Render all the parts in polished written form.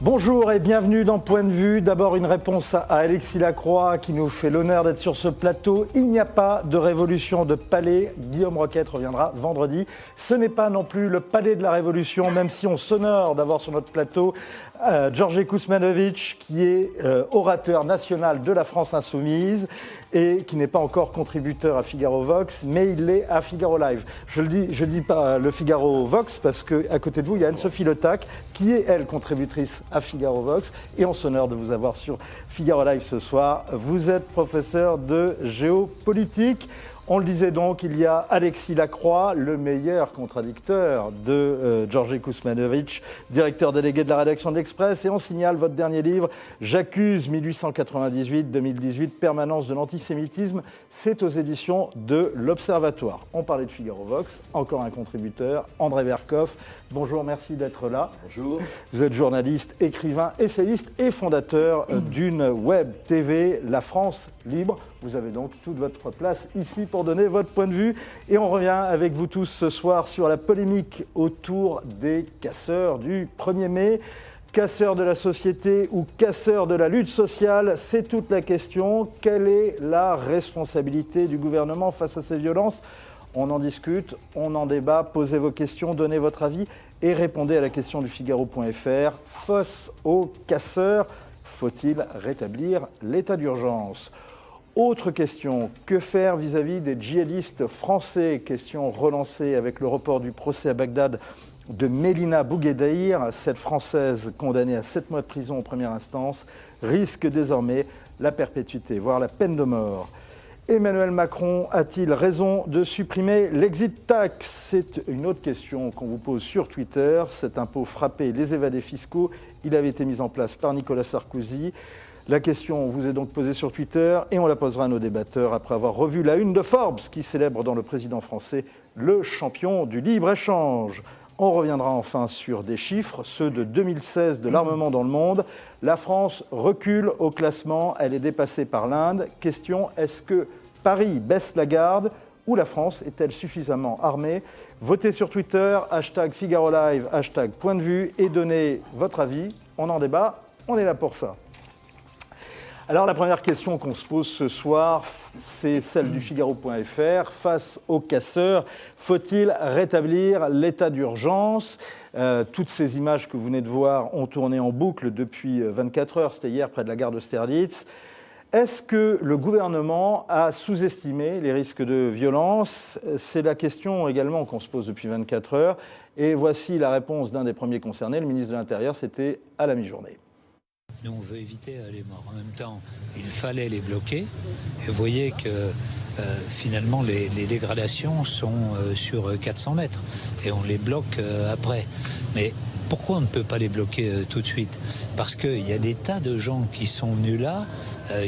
Bonjour et bienvenue dans Point de vue. D'abord une réponse à Alexis Lacroix qui nous fait l'honneur d'être sur ce plateau. Il n'y a pas de révolution de palais. Guillaume Roquette reviendra vendredi. Ce n'est pas non plus le palais de la révolution, même si on s'honore d'avoir sur notre plateau Đorđe Kosmanović, qui est orateur national de la France Insoumise et qui n'est pas encore contributeur à Figaro Vox, mais il l'est à Figaro Live. Je dis pas le Figaro Vox parce qu'à côté de vous, il y a Anne-Sophie Le Tac, qui est, elle, contributrice à Figaro Vox. Et on s'honore de vous avoir sur Figaro Live ce soir. Vous êtes professeur de géopolitique. On le disait donc, il y a Alexis Lacroix, le meilleur contradicteur de Đorđe Kosmanović, directeur délégué de la rédaction de l'Express. Et on signale votre dernier livre, J'accuse 1898-2018, permanence de l'antisémitisme. C'est aux éditions de l'Observatoire. On parlait de Figaro Vox, encore un contributeur, André Verkoff. Bonjour, merci d'être là. Bonjour. Vous êtes journaliste, écrivain, essayiste et fondateur d'une web TV, La France Libre. Vous avez donc toute votre place ici pour donner votre point de vue. Et on revient avec vous tous ce soir sur la polémique autour des casseurs du 1er mai. Casseurs de la société ou casseurs de la lutte sociale, c'est toute la question. Quelle est la responsabilité du gouvernement face à ces violences ? On en discute, on en débat, posez vos questions, donnez votre avis et répondez à la question du Figaro.fr. Face aux casseurs, faut-il rétablir l'état d'urgence ? Autre question, que faire vis-à-vis des djihadistes français ? Question relancée avec le report du procès à Bagdad de Mélina Bougueddaïr. Cette Française condamnée à 7 mois de prison en première instance risque désormais la perpétuité, voire la peine de mort. Emmanuel Macron a-t-il raison de supprimer l'exit tax ? C'est une autre question qu'on vous pose sur Twitter. Cet impôt frappait les évadés fiscaux. Il avait été mis en place par Nicolas Sarkozy. La question vous est donc posée sur Twitter et on la posera à nos débatteurs après avoir revu la une de Forbes qui célèbre dans le président français le champion du libre-échange. On reviendra enfin sur des chiffres, ceux de 2016 de l'armement dans le monde. La France recule au classement, elle est dépassée par l'Inde. Question, est-ce que Paris baisse la garde ou la France est-elle suffisamment armée ? Votez sur Twitter, #Figaro Live, #Point de vue et donnez votre avis. On en débat, on est là pour ça. Alors la première question qu'on se pose ce soir, c'est celle du Figaro.fr. Face aux casseurs, faut-il rétablir l'état d'urgence ? Toutes ces images que vous venez de voir ont tourné en boucle depuis 24 heures, c'était hier près de la gare d'Austerlitz. Est-ce que le gouvernement a sous-estimé les risques de violence ? C'est la question également qu'on se pose depuis 24 heures. Et voici la réponse d'un des premiers concernés, le ministre de l'Intérieur, c'était à la mi-journée. Nous, on veut éviter les morts. En même temps, il fallait les bloquer. Et vous voyez que finalement, les dégradations sont sur 400 mètres. Et on les bloque après. Mais pourquoi on ne peut pas les bloquer tout de suite ? Parce qu'il y a des tas de gens qui sont venus là,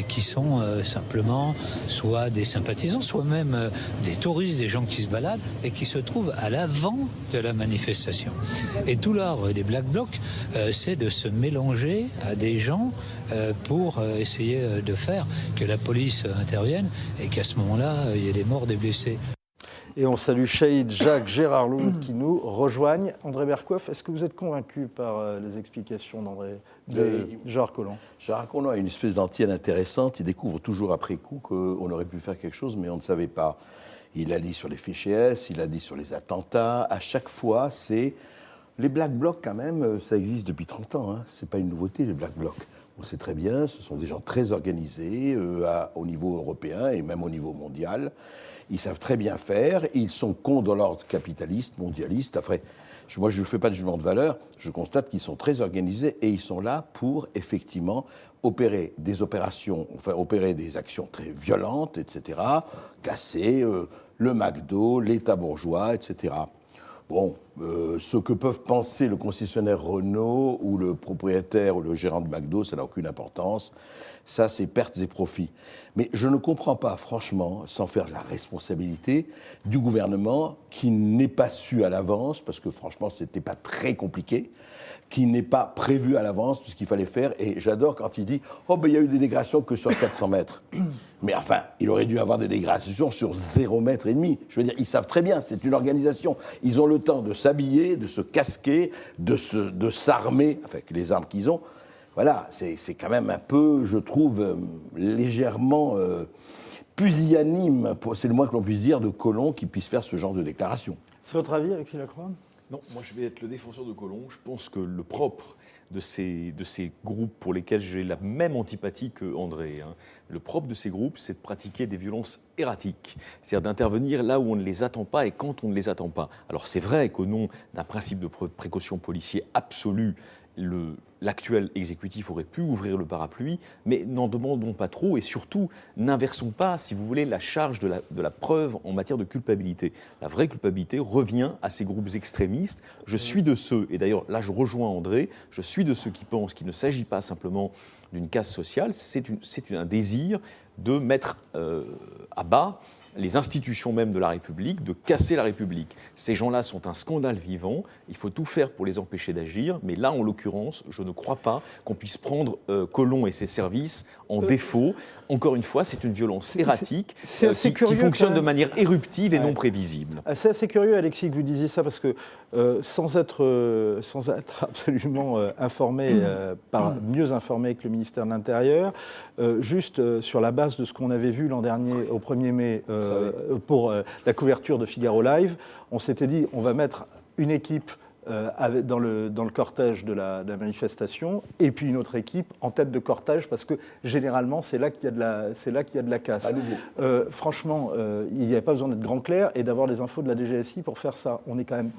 qui sont simplement soit des sympathisants, soit même des touristes, des gens qui se baladent et qui se trouvent à l'avant de la manifestation. Et tout l'art des Black Blocs, c'est de se mélanger à des gens pour essayer de faire que la police intervienne et qu'à ce moment-là, il y ait des morts, des blessés. Et on salue Shahid, Jacques, Gérard Loud qui nous rejoignent. André Verkoff, est-ce que vous êtes convaincu par les explications de Gérard Collomb ? Gérard Collomb a une espèce d'antienne intéressante. Il découvre toujours après coup qu'on aurait pu faire quelque chose, mais on ne savait pas. Il a dit sur les fichiers S, il a dit sur les attentats. À chaque fois, c'est... Les Black Blocs, quand même, ça existe depuis 30 ans. Hein. Ce n'est pas une nouveauté, les Black Blocs. On sait très bien, ce sont des gens très organisés au niveau européen et même au niveau mondial. Ils savent très bien faire, ils sont contre l'ordre capitaliste, mondialiste. Après, moi, je ne fais pas de jugement de valeur, je constate qu'ils sont très organisés et ils sont là pour, effectivement, opérer des opérations, enfin, opérer des actions très violentes, etc., casser le McDo, l'État bourgeois, etc. Bon, ce que peuvent penser le concessionnaire Renault ou le propriétaire ou le gérant de McDo, ça n'a aucune importance. Ça, c'est pertes et profits. Mais je ne comprends pas, franchement, sans faire de la responsabilité du gouvernement qui n'est pas su à l'avance, parce que franchement, ce n'était pas très compliqué, qui n'est pas prévu à l'avance tout ce qu'il fallait faire. Et j'adore quand il dit « Oh, ben il y a eu des dégradations que sur 400 mètres ». Mais enfin, il aurait dû avoir des dégradations sur 0,5 mètre. Je veux dire, ils savent très bien, c'est une organisation. Ils ont le temps de s'habiller, de se casquer, de s'armer avec les armes qu'ils ont. Voilà, c'est quand même un peu, je trouve, légèrement pusillanime, c'est le moins que l'on puisse dire, de Collomb qui puisse faire ce genre de déclaration. C'est votre avis, Alexis Lacroix ? Non, moi je vais être le défenseur de Collomb. Je pense que le propre de ces groupes pour lesquels j'ai la même antipathie que André, le propre de ces groupes, c'est de pratiquer des violences erratiques, c'est-à-dire d'intervenir là où on ne les attend pas et quand on ne les attend pas. Alors c'est vrai qu'au nom d'un principe de précaution policier absolu, l'actuel exécutif aurait pu ouvrir le parapluie, mais n'en demandons pas trop et surtout n'inversons pas, si vous voulez, la charge de la preuve en matière de culpabilité. La vraie culpabilité revient à ces groupes extrémistes. Je suis de ceux, et d'ailleurs là je rejoins André, je suis de ceux qui pensent qu'il ne s'agit pas simplement d'une casse sociale, c'est un désir de mettre à bas les institutions même de la République, de casser la République. Ces gens-là sont un scandale vivant, il faut tout faire pour les empêcher d'agir, mais là, en l'occurrence, je ne crois pas qu'on puisse prendre Collomb et ses services en défaut. Encore une fois, c'est une violence erratique qui fonctionne de manière éruptive et non prévisible. C'est assez curieux, Alexis, que vous disiez ça, parce que sans être absolument mieux informé que le ministère de l'Intérieur, juste sur la base de ce qu'on avait vu l'an dernier, au 1er mai, pour la couverture de Figaro Live, on s'était dit on va mettre une équipe dans le cortège de la manifestation, et puis une autre équipe en tête de cortège, parce que généralement c'est là qu'il y a de la casse. Franchement, il n'y avait pas besoin d'être grand clair et d'avoir les infos de la DGSI pour faire ça. On est quand même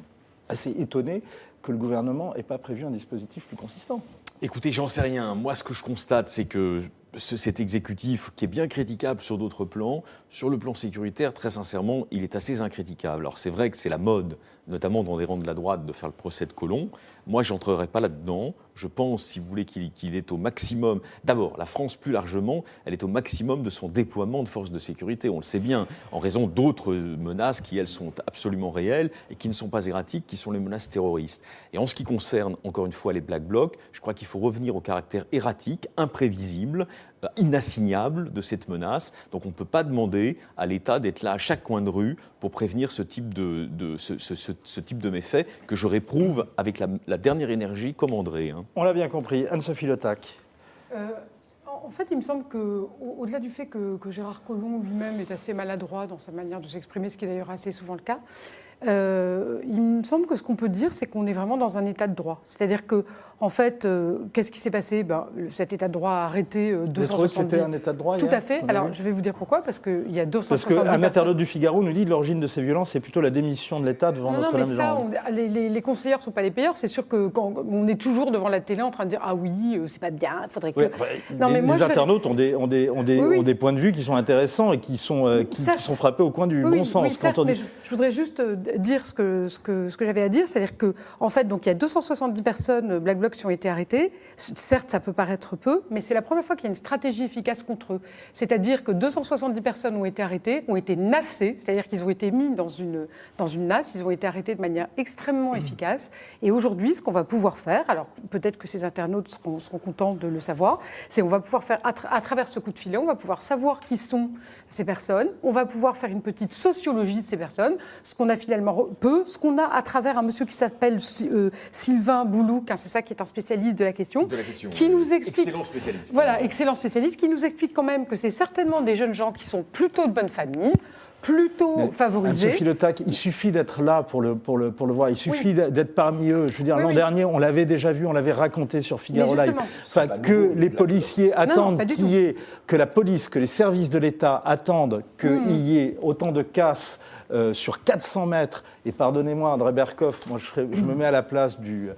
assez étonné que le gouvernement n'ait pas prévu un dispositif plus consistant. Écoutez, j'en sais rien. Moi, ce que je constate, c'est que cet exécutif, qui est bien critiquable sur d'autres plans, sur le plan sécuritaire, très sincèrement, il est assez incritiquable. Alors c'est vrai que c'est la mode, notamment dans des rangs de la droite, de faire le procès de Collomb. Moi, je n'entrerai pas là-dedans. Je pense, si vous voulez, qu'il est au maximum. D'abord, la France, plus largement, elle est au maximum de son déploiement de forces de sécurité. On le sait bien, en raison d'autres menaces qui, elles, sont absolument réelles et qui ne sont pas erratiques, qui sont les menaces terroristes. Et en ce qui concerne, encore une fois, les Black Blocs, je crois qu'il faut revenir au caractère erratique, imprévisible, inassignable de cette menace. Donc on ne peut pas demander à l'État d'être là à chaque coin de rue pour prévenir ce type de méfaits que je réprouve avec la dernière énergie comme André. On l'a bien compris. Anne-Sophie Le Tac. En fait, il me semble qu'au-delà du fait que Gérard Collomb lui-même est assez maladroit dans sa manière de s'exprimer, ce qui est d'ailleurs assez souvent le cas, il me semble que ce qu'on peut dire, c'est qu'on est vraiment dans un état de droit. C'est-à-dire que, en fait, qu'est-ce qui s'est passé ? Cet état de droit a arrêté 270... C'était un état de droit Tout à fait. Alors, je vais vous dire pourquoi, parce qu'il y a 270 personnes... Parce qu'un internaute du Figaro nous dit que l'origine de ces violences, c'est plutôt la démission de l'État devant Notre-Dame des Landes. Les conseillers ne sont pas les payeurs. C'est sûr qu'on est toujours devant la télé en train de dire « Ah oui, c'est pas bien, il faudrait que... » Les internautes ont des points de vue qui sont intéressants et qui sont frappés au coin du bon sens. Oui, certes, mais je voudrais juste dire ce que j'avais à dire, c'est-à-dire que en fait, donc il y a 270 personnes Black Bloc qui ont été arrêtées. Certes, ça peut paraître peu, mais c'est la première fois qu'il y a une stratégie efficace contre eux. C'est-à-dire que 270 personnes ont été arrêtées, ont été nassées, c'est-à-dire qu'ils ont été mis dans une nasse, ils ont été arrêtés de manière extrêmement efficace. Et aujourd'hui, ce qu'on va pouvoir faire, alors peut-être que ces internautes seront contents de le savoir, c'est on va pouvoir faire à travers ce coup de filet, on va pouvoir savoir qui sont ces personnes, on va pouvoir faire une petite sociologie de ces personnes, ce qu'on a finalement ce qu'on a à travers un monsieur qui s'appelle Sylvain Boulouk, c'est ça qui est un spécialiste de la question qui nous explique... Excellent spécialiste. Voilà, excellent spécialiste, qui nous explique quand même que c'est certainement des jeunes gens qui sont plutôt de bonne famille, plutôt favorisés. Anne-Sophie Le Tac, il suffit d'être là pour le voir, il suffit d'être parmi eux. Je veux dire, l'an dernier, on l'avait déjà vu, on l'avait raconté sur Figaro Live. Que les policiers attendent que la police, que les services de l'État attendent qu'il y ait autant de casses sur 400 mètres, et pardonnez-moi André Berkoff, moi je me mets à la place du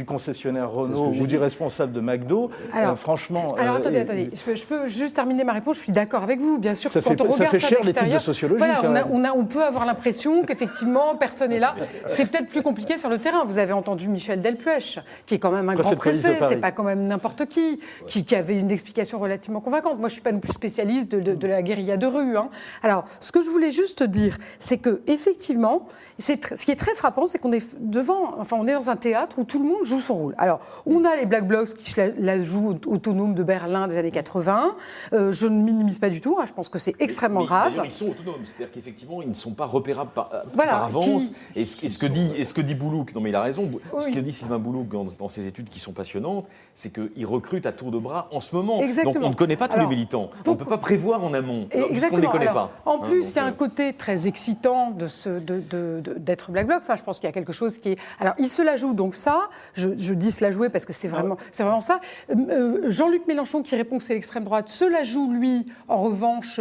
concessionnaire Renault ou du responsable de McDo, franchement... Alors attendez, je peux juste terminer ma réponse, je suis d'accord avec vous, bien sûr, quand on regarde ça fait cher de les types de sociologie. Voilà, on peut avoir l'impression qu'effectivement, personne n'est là. C'est peut-être plus compliqué sur le terrain. Vous avez entendu Michel Delpech, qui est quand même un grand préfet, c'est pas quand même n'importe qui avait une explication relativement convaincante. Moi, je suis pas non plus spécialiste de la guérilla de rue. Alors, ce que je voulais juste dire, c'est que effectivement, ce qui est très frappant, c'est qu'on est on est dans un théâtre où tout le monde joue son rôle. Alors, on a les Black Blocs qui la jouent autonome de Berlin des années 80. Je ne minimise pas du tout, je pense que c'est extrêmement grave. D'ailleurs, ils sont autonomes, c'est-à-dire qu'effectivement, ils ne sont pas repérables par Voilà, avance. Et ce que dit Boulouk, non mais il a raison, ce que dit Sylvain Boulouk dans ses études qui sont passionnantes, c'est qu'il recrute à tour de bras en ce moment. Exactement. Donc on ne connaît pas tous les militants. On ne peut pas prévoir en amont, puisqu'on ne les connaît pas. En plus, il y a un côté très excitant d'être Black Bloc. Je pense qu'il y a quelque chose qui est... Alors, il se la joue, donc ça, je dis se la jouer parce que c'est vraiment ça. Jean-Luc Mélenchon, qui répond que c'est l'extrême droite, se la joue, lui, en revanche,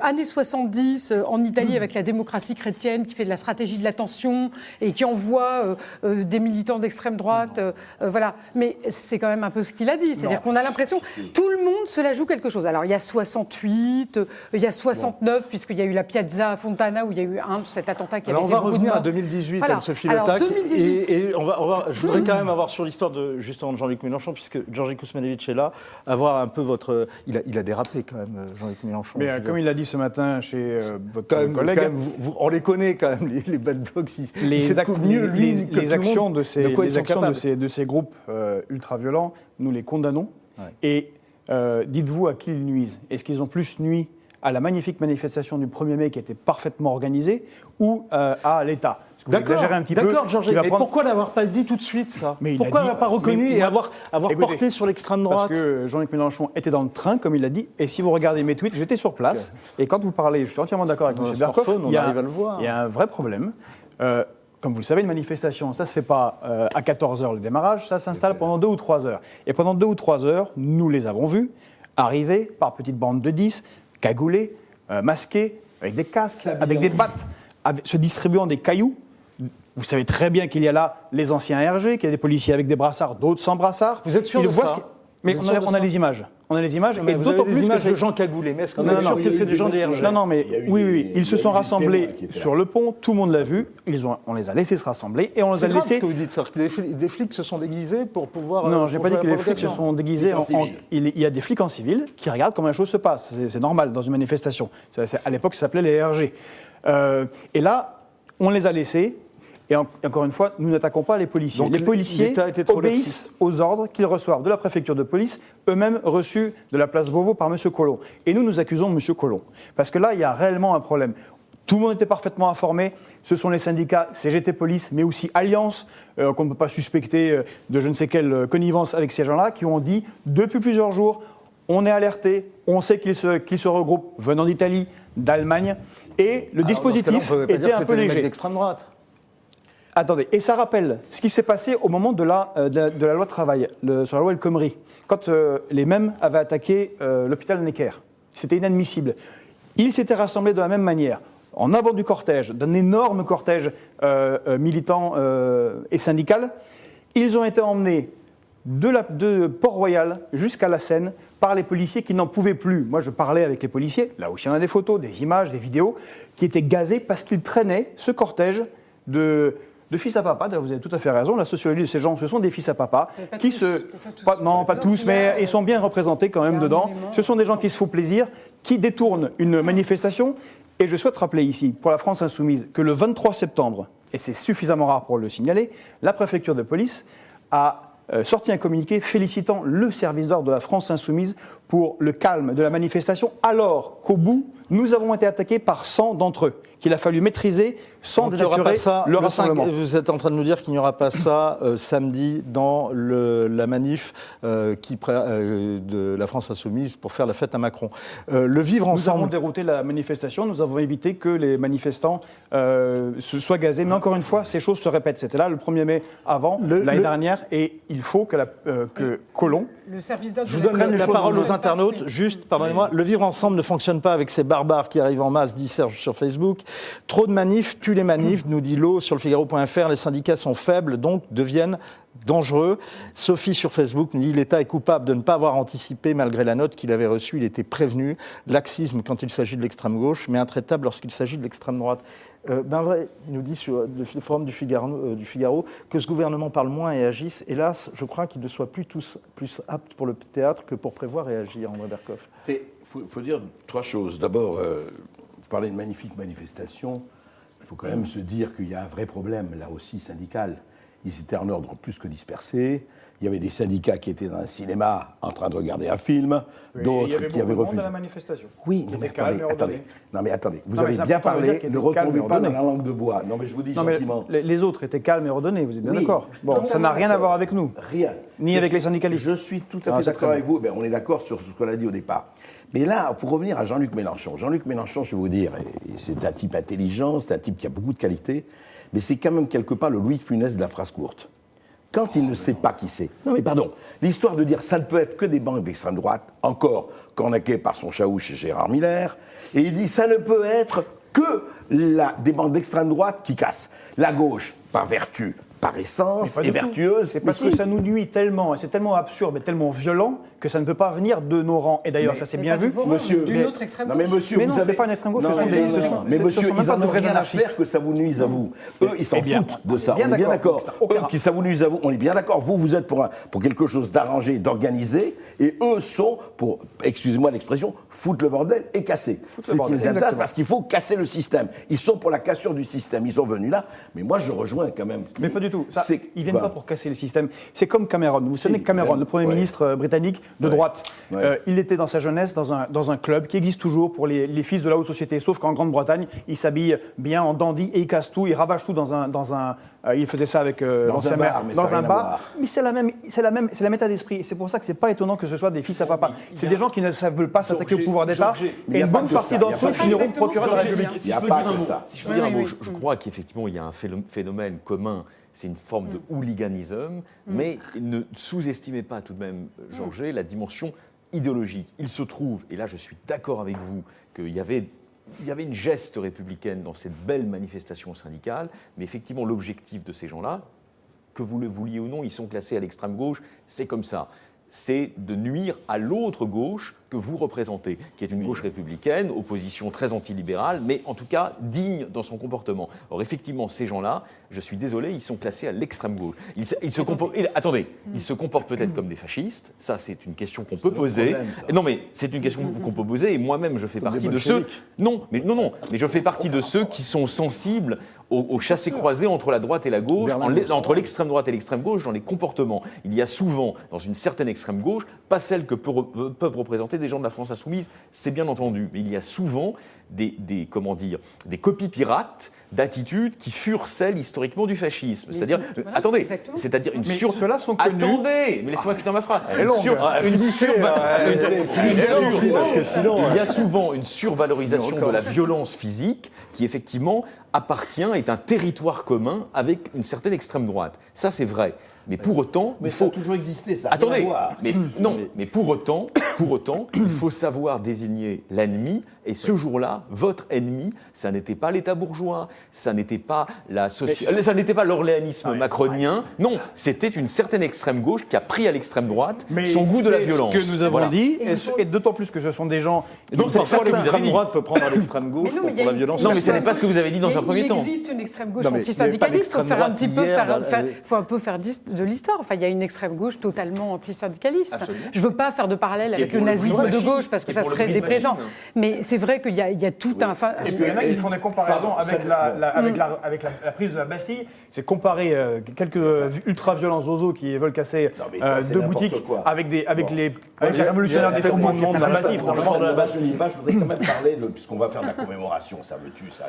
années 70, en Italie, avec la démocratie chrétienne, qui fait de la stratégie de l'attention et qui envoie des militants d'extrême droite. Voilà. Mais c'est quand même un peu ce qu'il a dit. C'est-à-dire qu'on a l'impression tout le monde se la joue quelque chose. Alors, il y a 68, il y a 69, puisqu'il y a eu la Piazza Fontana, où il y a eu cet attentat qui avait fait beaucoup de morts. On va revenir à 2018, voilà. Anne-Sophie Le Tac. Et je voudrais quand même avoir sur l'histoire justement de Jean-Luc Mélenchon, puisque Georgi Kousmanevic est là, avoir un peu votre... Il a dérapé quand même, Jean-Luc Mélenchon. Mais comme il l'a dit ce matin chez votre collègue... on les connaît quand même, les Bad Blocs. Les actions de ces groupes ultra-violents, nous les condamnons. Ouais. Et dites-vous à qui ils nuisent. Est-ce qu'ils ont plus nuit à la magnifique manifestation du 1er mai qui était parfaitement organisée ou à l'État? Vous exagérez un petit peu. D'accord, Georges, mais pourquoi n'avoir pas dit tout de suite ça? Pourquoi n'avoir pas reconnu et avoir porté sur l'extrême droite? Parce que Jean-Luc Mélenchon était dans le train, comme il l'a dit, et si vous regardez mes tweets, j'étais sur place, et quand vous parlez, je suis entièrement d'accord avec M. Berkoff, il y a un vrai problème. Comme vous le savez, une manifestation, ça ne se fait pas à 14h le démarrage, ça s'installe pendant 2 ou 3 heures. Et pendant 2 ou 3 heures, nous les avons vus arriver par petites bandes de 10, cagoulés, masqués, avec des casques, avec des battes, se distribuant des cailloux. Vous savez très bien qu'il y a là les anciens RG, qu'il y a des policiers avec des brassards, d'autres sans brassards. Vous êtes sûr de ça? Mais on a les images. On a les images, et d'autant plus que de gens cagoulés. Mais est-ce que vous êtes sûr que c'est des gens des RG? Non, mais oui. Ils se sont rassemblés sur le pont, tout le monde l'a vu. On les a laissés se rassembler et on les a laissés. C'est ce que vous dites, ça. Des flics se sont déguisés pour pouvoir. Non, je n'ai pas dit que les flics se sont déguisés il y a des flics en civil qui regardent comment les choses se passent. C'est normal dans une manifestation. À l'époque, ça s'appelait les RG. Et là, on les a laissés. Et encore une fois, nous n'attaquons pas les policiers. Donc, les policiers obéissent aux ordres qu'ils reçoivent de la préfecture de police, eux-mêmes reçus de la place Beauvau par M. Collomb. Et nous accusons M. Collomb. Parce que là, il y a réellement un problème. Tout le monde était parfaitement informé. Ce sont les syndicats CGT Police, mais aussi Alliance, qu'on ne peut pas suspecter de je ne sais quelle connivence avec ces gens-là, qui ont dit, depuis plusieurs jours, on est alerté, on sait qu'ils se regroupent venant d'Italie, d'Allemagne, et le dispositif était un peu léger. D'extrême droite. Attendez, et ça rappelle ce qui s'est passé au moment de la loi travail, sur la loi El Khomri, quand les mêmes avaient attaqué l'hôpital Necker. C'était inadmissible. Ils s'étaient rassemblés de la même manière, en avant du cortège, d'un énorme cortège militant et syndical. Ils ont été emmenés de Port-Royal jusqu'à la Seine par les policiers qui n'en pouvaient plus. Moi, je parlais avec les policiers, là aussi on a des photos, des images, des vidéos, qui étaient gazés parce qu'ils traînaient ce cortège de fils à papa. Vous avez tout à fait raison, la sociologie de ces gens, ce sont des fils à papa qui pas tous, mais ils sont bien représentés quand même dedans. Ce sont des gens qui se font plaisir, qui détournent une manifestation. Et je souhaite rappeler ici, pour la France Insoumise, que le 23 septembre, et c'est suffisamment rare pour le signaler, la préfecture de police a sorti un communiqué félicitant le service d'ordre de la France Insoumise pour le calme de la manifestation, alors qu'au bout, nous avons été attaqués par 100 d'entre eux, qu'il a fallu maîtriser sans dénaturer le rassemblement. Vous êtes en train de nous dire qu'il n'y aura pas ça samedi dans la manif de la France Insoumise pour faire la fête à Macron. Le vivre ensemble... Nous avons dérouté la manifestation, nous avons évité que les manifestants se soient gazés. Mais encore une fois, ces choses se répètent. C'était là le 1er mai avant, l'année dernière, et il faut que Collomb... Le service d'ordre. Je donne la parole aux internautes. Juste, pardonnez-moi, le vivre ensemble ne fonctionne pas avec ces barbares qui arrivent en masse, dit Serge sur Facebook. Trop de manifs tuent les manifs, nous dit Lo sur lefigaro.fr. Les syndicats sont faibles, donc deviennent dangereux. Sophie sur Facebook nous dit l'État est coupable de ne pas avoir anticipé malgré la note qu'il avait reçue. Il était prévenu. Laxisme quand il s'agit de l'extrême gauche, mais intraitable lorsqu'il s'agit de l'extrême droite. Benvrey nous dit sur le forum du Figaro que ce gouvernement parle moins et agisse. Hélas, je crois qu'ils ne soient plus tous plus aptes pour le théâtre que pour prévoir et agir, André Berkoff. Il faut dire 3 choses. D'abord, vous parlez de magnifique manifestation. Il faut quand même se dire qu'il y a un vrai problème, là aussi, syndical. ils étaient en ordre plus que dispersé. Il y avait des syndicats qui étaient dans un cinéma en train de regarder un film, d'autres qui avaient refusé. à la manifestation. Oui, Qui mais était calme et attendez. ordonné. Non, mais attendez. Vous Non, mais avez c'est bien important de dire parlé, qu'il ne était calme et retombez pas dans ordonné. la langue de bois. Non, mais je vous dis Non, mais gentiment. les autres étaient calmes et ordonnés, vous êtes bien Oui. d'accord. Bon, ça Totalement n'a rien à d'accord. voir avec nous. Rien. Ni Je avec suis- les syndicalistes. Je suis tout à Ah, fait c'est d'accord très avec vous. Ben, on est d'accord sur ce qu'on a dit au départ. Mais là, pour revenir à Jean-Luc Mélenchon. Jean-Luc Mélenchon, je vais vous dire, et c'est un type intelligent, c'est un type qui a beaucoup de qualités, mais c'est quand même quelque part le Louis de Funès de la phrase courte. Quand il ne sait pas qui c'est. Non mais pardon, l'histoire de dire ça ne peut être que des banques d'extrême droite, encore cornaqué par son chaouche chez Gérard Miller, et il dit ça ne peut être que des banques d'extrême droite qui cassent. La gauche, par vertu, par essence, Pas est du tout. vertueuse. C'est mais parce si. que ça nous nuit tellement, et c'est tellement absurde, mais tellement violent, que ça ne peut pas venir de nos rangs. Et d'ailleurs, Mais- ça c'est Mais bien pas du vu. Forum, monsieur, d'une mais- autre extrême Non mais gauche. monsieur, Mais vous non, avez... c'est pas une extrême gauche, Non, ce sont mais des- non, ce non, sont- non. Mais ce monsieur, sont même ils pas en de ont vrais rien à anarchistes. faire que ça vous nuise à vous. Eux, ils s'en Eh bien, foutent de ça. bien On est bien d'accord. d'accord. Aucun- Eux, qui ça vous nuise à vous, on est bien d'accord. Vous êtes pour quelque chose d'arrangé, d'organisé, et eux sont pour, excusez-moi l'expression, foutre le bordel et casser. C'est ce qui bordel, les intéresse exactement. parce qu'il faut casser le système. Ils sont pour la cassure du système. Ils sont venus là, mais moi je rejoins quand même. Mais pas du tout. Ça, C'est- ils viennent quoi pas pour casser le système. C'est comme Cameron. Vous savez que Cameron, le Premier ouais. ministre britannique de Ouais. droite, Ouais. il était dans sa jeunesse dans un club qui existe toujours pour les fils de la haute société. Sauf qu'en Grande-Bretagne, il s'habille bien en dandy et il casse tout, il ravage tout il faisait ça avec l'ancien un maire, bar, mais dans ça a un rien à bar. voir. Mais c'est la méta d'esprit. Et c'est pour ça que c'est pas étonnant que ce soit des fils à papa. C'est des gens qui ne veulent pas s'attaquer au pouvoir d'État. mais il y Et a une pas bonne que partie ça, d'entre il y a eux pas finiront exactement procureur de ce la que je veux République. Il n'y a je peux pas dire un que mot, ça. si je peux dire un mot, oui, je crois qu'effectivement il y a un phénomène commun, c'est une forme de hooliganisme, mais ne sous-estimez pas tout de même, Georges, la dimension idéologique. Il se trouve, et là je suis d'accord avec vous, qu'il y avait une geste républicaine dans cette belle manifestation syndicale, mais effectivement l'objectif de ces gens-là, que vous le vouliez ou non, ils sont classés à l'extrême gauche, c'est comme ça. C'est de nuire à l'autre gauche que vous représentez, qui est une gauche républicaine, opposition très antilibérale, mais en tout cas digne dans son comportement. Or, effectivement, ces gens-là, je suis désolé, ils sont classés à l'extrême gauche. Ils se comportent peut-être comme des fascistes, ça c'est une question qu'on peut poser. problème, ça. Non, mais c'est une question qu'on peut poser, et moi-même je fais Comme partie des de ceux... bolcheviks. Non, mais je fais partie de ceux qui sont sensibles au chassé-croisé entre la droite et la gauche, entre l'extrême droite et l'extrême gauche dans les comportements. Il y a souvent, dans une certaine extrême gauche, pas celle que peuvent représenter des gens de la France insoumise, c'est bien entendu, mais il y a souvent des copies pirates d'attitudes qui furent celles historiquement du fascisme. Mais C'est-à-dire, voilà, attendez, exactement. c'est-à-dire une Mais ceux-là sont connus. Attendez, mais laissez-moi finir ma phrase. est longue. Parce que sinon, Il y a souvent une survalorisation de la violence physique qui effectivement est un territoire commun avec une certaine extrême droite. Ça c'est vrai. Mais pour autant, Mais il ça faut... a toujours existé, ça. a rien à Attendez, voir. mais pour autant, il faut savoir désigner l'ennemi. Et ce jour-là, votre ennemi, ça n'était pas l'État bourgeois, ça n'était pas ça n'était pas l'orléanisme macronien. Non, c'était une certaine extrême gauche qui a pris à l'extrême droite son goût de la violence. C'est ce que nous avons Voilà. dit, et d'autant plus que ce sont des gens. Donc c'est ça que vous avez l'extrême dit. droite peut prendre à l'extrême gauche Mais non, mais il y pour a la une- violence. Non, mais ce n'est pas ce que vous avez dit dans un premier temps. Il existe une extrême gauche Non, mais antisyndicaliste. Il faut l'extrême faire un droite petit peu hier, faut un peu faire de l'histoire. Enfin, il y a une extrême gauche totalement antisyndicaliste. Absolument. Je ne veux pas faire de parallèle avec le pour le nazisme green de machine. gauche parce que Et ça pour le serait green déplaisant. machine. Mais c'est vrai qu'il y a tout un. Et puis il y en a qui font des comparaisons Pardon, avec, la prise de la Bastille. C'est comparer quelques ultra-violents zozos qui veulent casser Non, mais ça, c'est deux n'importe boutiques quoi. avec les Moi, révolutionnaires des faubourgs de la Bastille. Franchement, de la Bastille, je voudrais quand même parler, puisqu'on va faire de la commémoration, ça me tue, ça.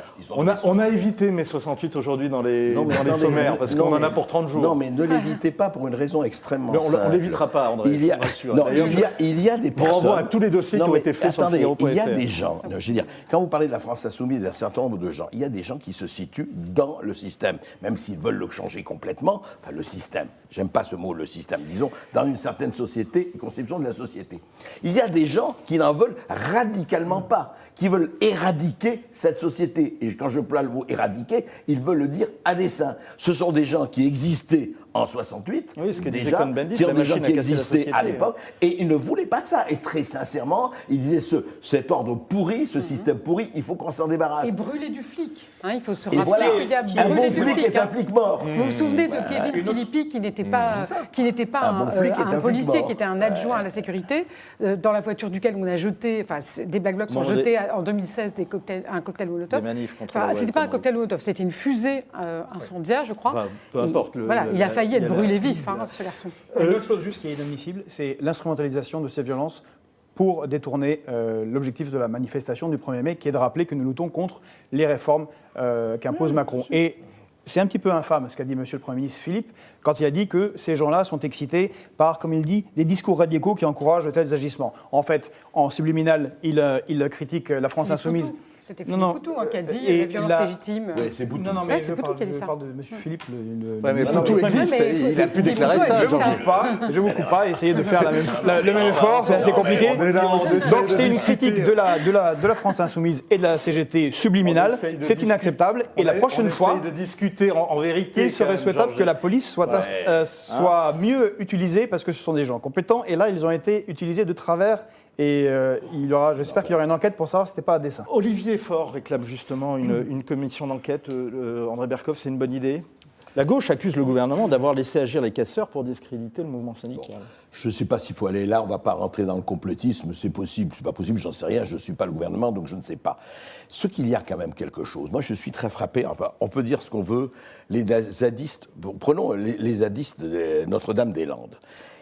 On a évité mai 68 aujourd'hui dans les attendez, sommaires, parce non, qu'on en mais- a pour 30 jours. Non, mais ne l'évitez pas pour une raison extrêmement Mais simple. on l'évitera pas, André. Il y a, je vous rassure. non, D'ailleurs, il y a des vous personnes... renvoie à tous les dossiers qui ont mais été faits sur attendez, Figaro.fr. il y a des gens, je veux dire, quand vous parlez de la France insoumise, il y a un certain nombre de gens, il y a des gens qui se situent dans le système, même s'ils veulent le changer complètement, enfin le système, j'aime pas ce mot, le système, disons, dans une certaine société, conception de la société. Il y a des gens qui n'en veulent radicalement pas, qui veulent éradiquer cette société. Et quand je emploie le mot éradiquer, ils veulent le dire à dessein. Ce sont des gens qui existaient en 68, Oui, ce que disait déjà, Cohn-Bendit, qui ont la des gens machine qui a cassé la existaient à société. l'époque, et ils ne voulaient pas de ça. Et très sincèrement, ils disaient cet ordre pourri, ce système pourri, il faut qu'on s'en débarrasse. Et brûler du flic. Hein, il faut se Et rappeler voilà, qu'il y a un brûlé bon du flic flic. est un flic mort. Vous vous souvenez de Kevin Philippi qui n'était pas Un bon flic est un un flic policier, mort. qui était un adjoint à la sécurité, dans la voiture duquel on a jeté, enfin des Black Blocs sont Bon, jetés en 2016 un cocktail Molotov. Des manifs contre Enfin, la c'était web, pas un comme on cocktail Molotov, c'était une fusée incendiaire, je crois. Enfin, peu importe, Voilà, il a failli être brûlé vif, il y a- ce garçon. Une autre chose juste qui est inadmissible, c'est l'instrumentalisation de ces violences pour détourner l'objectif de la manifestation du 1er mai, qui est de rappeler que nous luttons contre les réformes qu'impose Macron. Et c'est un petit peu infâme ce qu'a dit Monsieur le Premier ministre Philippe, quand il a dit que ces gens-là sont excités par, comme il dit, des discours radicaux qui encouragent de tels agissements. En fait, en subliminal, il critique la France insoumise. C'était Non, Philippe non. Poutou qui a dit Et la violence la- légitime. Oui, c'est Poutou. Non, non, Ouais, mais c'est je Poutou qui a dit ça. parle de M. Philippe. Ouais, mais Non, Poutou mais- existe, Ouais, mais il a pu Poutou déclarer a ça. dit Je vous ça. coupe pas, je vous coupe pas, essayez de faire le même effort, c'est assez compliqué. on est là, on essaie Donc de c'est une discuter. critique de la France insoumise et de la CGT On subliminale, essaye de c'est discuter. inacceptable. Et la prochaine fois, On essaye de discuter en vérité. il serait souhaitable que la police soit mieux utilisée, parce que ce sont des gens compétents, et là ils ont été utilisés de travers, et j'espère qu'il y aura une enquête pour savoir si ce n'était pas à dessein. Olivier Faure réclame justement une commission d'enquête. André Berkoff, c'est une bonne idée. La gauche accuse le gouvernement d'avoir laissé agir les casseurs pour discréditer le mouvement syndical. Je ne sais pas s'il faut aller là, on ne va pas rentrer dans le complotisme, c'est possible, c'est pas possible, j'en sais rien, je ne suis pas le gouvernement, donc je ne sais pas. Ce qu'il y a quand même quelque chose, moi je suis très frappé, enfin, on peut dire ce qu'on veut, les zadistes, prenons les zadistes de Notre-Dame-des-Landes.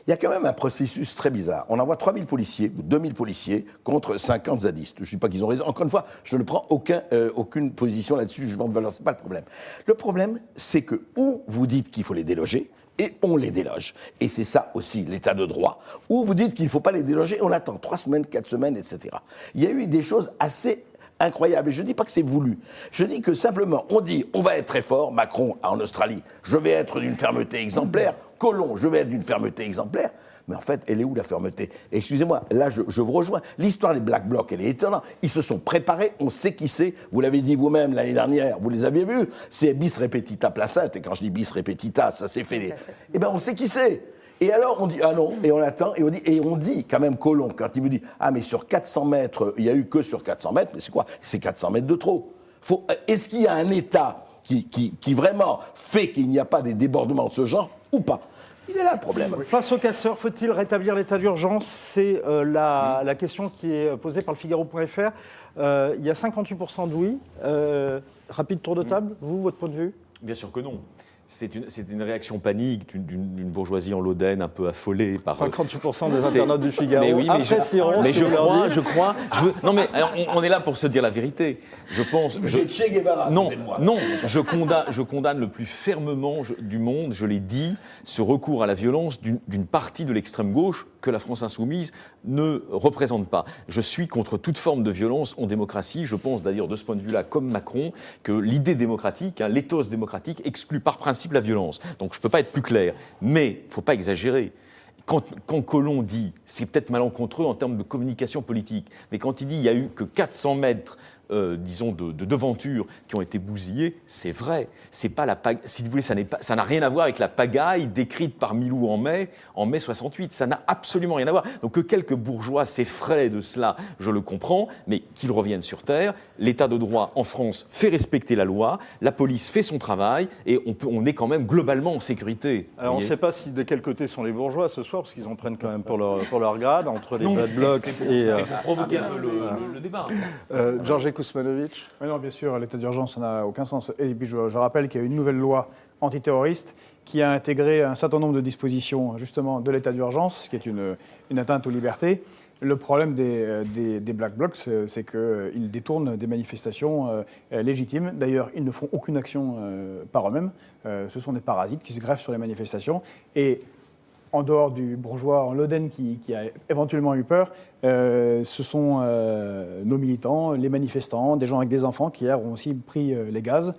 Il y a quand même un processus très bizarre. On envoie 3000 policiers, ou 2000 policiers, contre 50 zadistes. Je ne dis pas qu'ils ont raison. Encore une fois, je ne prends aucune position là-dessus, je m'en valeur, ce n'est pas le problème. Le problème, c'est que ou vous dites qu'il faut les déloger, et on les déloge. Et c'est ça aussi, l'état de droit. Ou vous dites qu'il ne faut pas les déloger, on attend 3 semaines, 4 semaines, etc. Il y a eu des choses assez incroyables. Et je ne dis pas que c'est voulu. Je dis que simplement, on dit, on va être très fort. Macron, en Australie, je vais être d'une fermeté exemplaire. Colomb, je vais être d'une fermeté exemplaire. Mais en fait, elle est où la fermeté? Excusez-moi, là, je vous rejoins. L'histoire des Black Blocs, elle est étonnante. Ils se sont préparés, on sait qui c'est. Vous l'avez dit vous-même l'année dernière, vous les aviez vus. C'est bis repetita placet. Et quand je dis bis repetita, ça s'est fait. Eh bien, on sait qui c'est. Et alors, on dit, ah non, et on attend, et on dit quand même Colomb, quand il me dit, ah mais sur 400 mètres, il n'y a eu que sur 400 mètres, mais c'est quoi? C'est 400 mètres de trop. Est-ce qu'il y a un État qui vraiment fait qu'il n'y a pas des débordements de ce genre, ou pas? Il est là le problème. Face aux casseurs, faut-il rétablir l'état d'urgence? C'est la question qui est posée par le Figaro.fr. Il y a 58% de oui. Rapide tour de table, vous, votre point de vue? Bien sûr que non. C'est une réaction panique d'une bourgeoisie en Lodène un peu affolée par... 58% des internautes du Figaro Mais oui, apprécieront ce que vous leur dites. Non, mais alors, on est là pour se dire la vérité. Je pense... Che Guevara, Non, écoutez-moi. non, je condamne le plus fermement du monde, je l'ai dit, ce recours à la violence d'une partie de l'extrême gauche que la France insoumise ne représente pas. Je suis contre toute forme de violence en démocratie. Je pense d'ailleurs de ce point de vue-là, comme Macron, que l'idée démocratique, l'éthos démocratique, exclut par principe la violence. Donc je ne peux pas être plus clair. Mais il ne faut pas exagérer. Quand Colomb dit, c'est peut-être malencontreux en termes de communication politique, mais quand il dit qu'il n'y a eu que 400 mètres disons, de devanture qui ont été bousillées, c'est vrai. C'est pas si vous voulez, ça n'a rien à voir avec la pagaille décrite par Milou en mai 68. Ça n'a absolument rien à voir. Donc que quelques bourgeois s'effraient de cela, je le comprends, mais qu'ils reviennent sur terre. L'état de droit en France fait respecter la loi, la police fait son travail et on est quand même globalement en sécurité. Alors on ne sait pas de quel côté sont les bourgeois ce soir, parce qu'ils en prennent quand même pour leur grade, entre les Black Blocs et... C'était pour provoquer un peu le débat. Georges Kousmanovic. Mais non, bien sûr, l'état d'urgence, ça n'a aucun sens. Et puis je rappelle qu'il y a une nouvelle loi antiterroriste qui a intégré un certain nombre de dispositions justement de l'état d'urgence, ce qui est une atteinte aux libertés. Le problème des Black Blocs, c'est qu'ils détournent des manifestations légitimes. D'ailleurs, ils ne font aucune action par eux-mêmes. Ce sont des parasites qui se greffent sur les manifestations. Et en dehors du bourgeois en Lodène qui a éventuellement eu peur, ce sont nos militants, les manifestants, des gens avec des enfants qui hier ont aussi pris les gaz,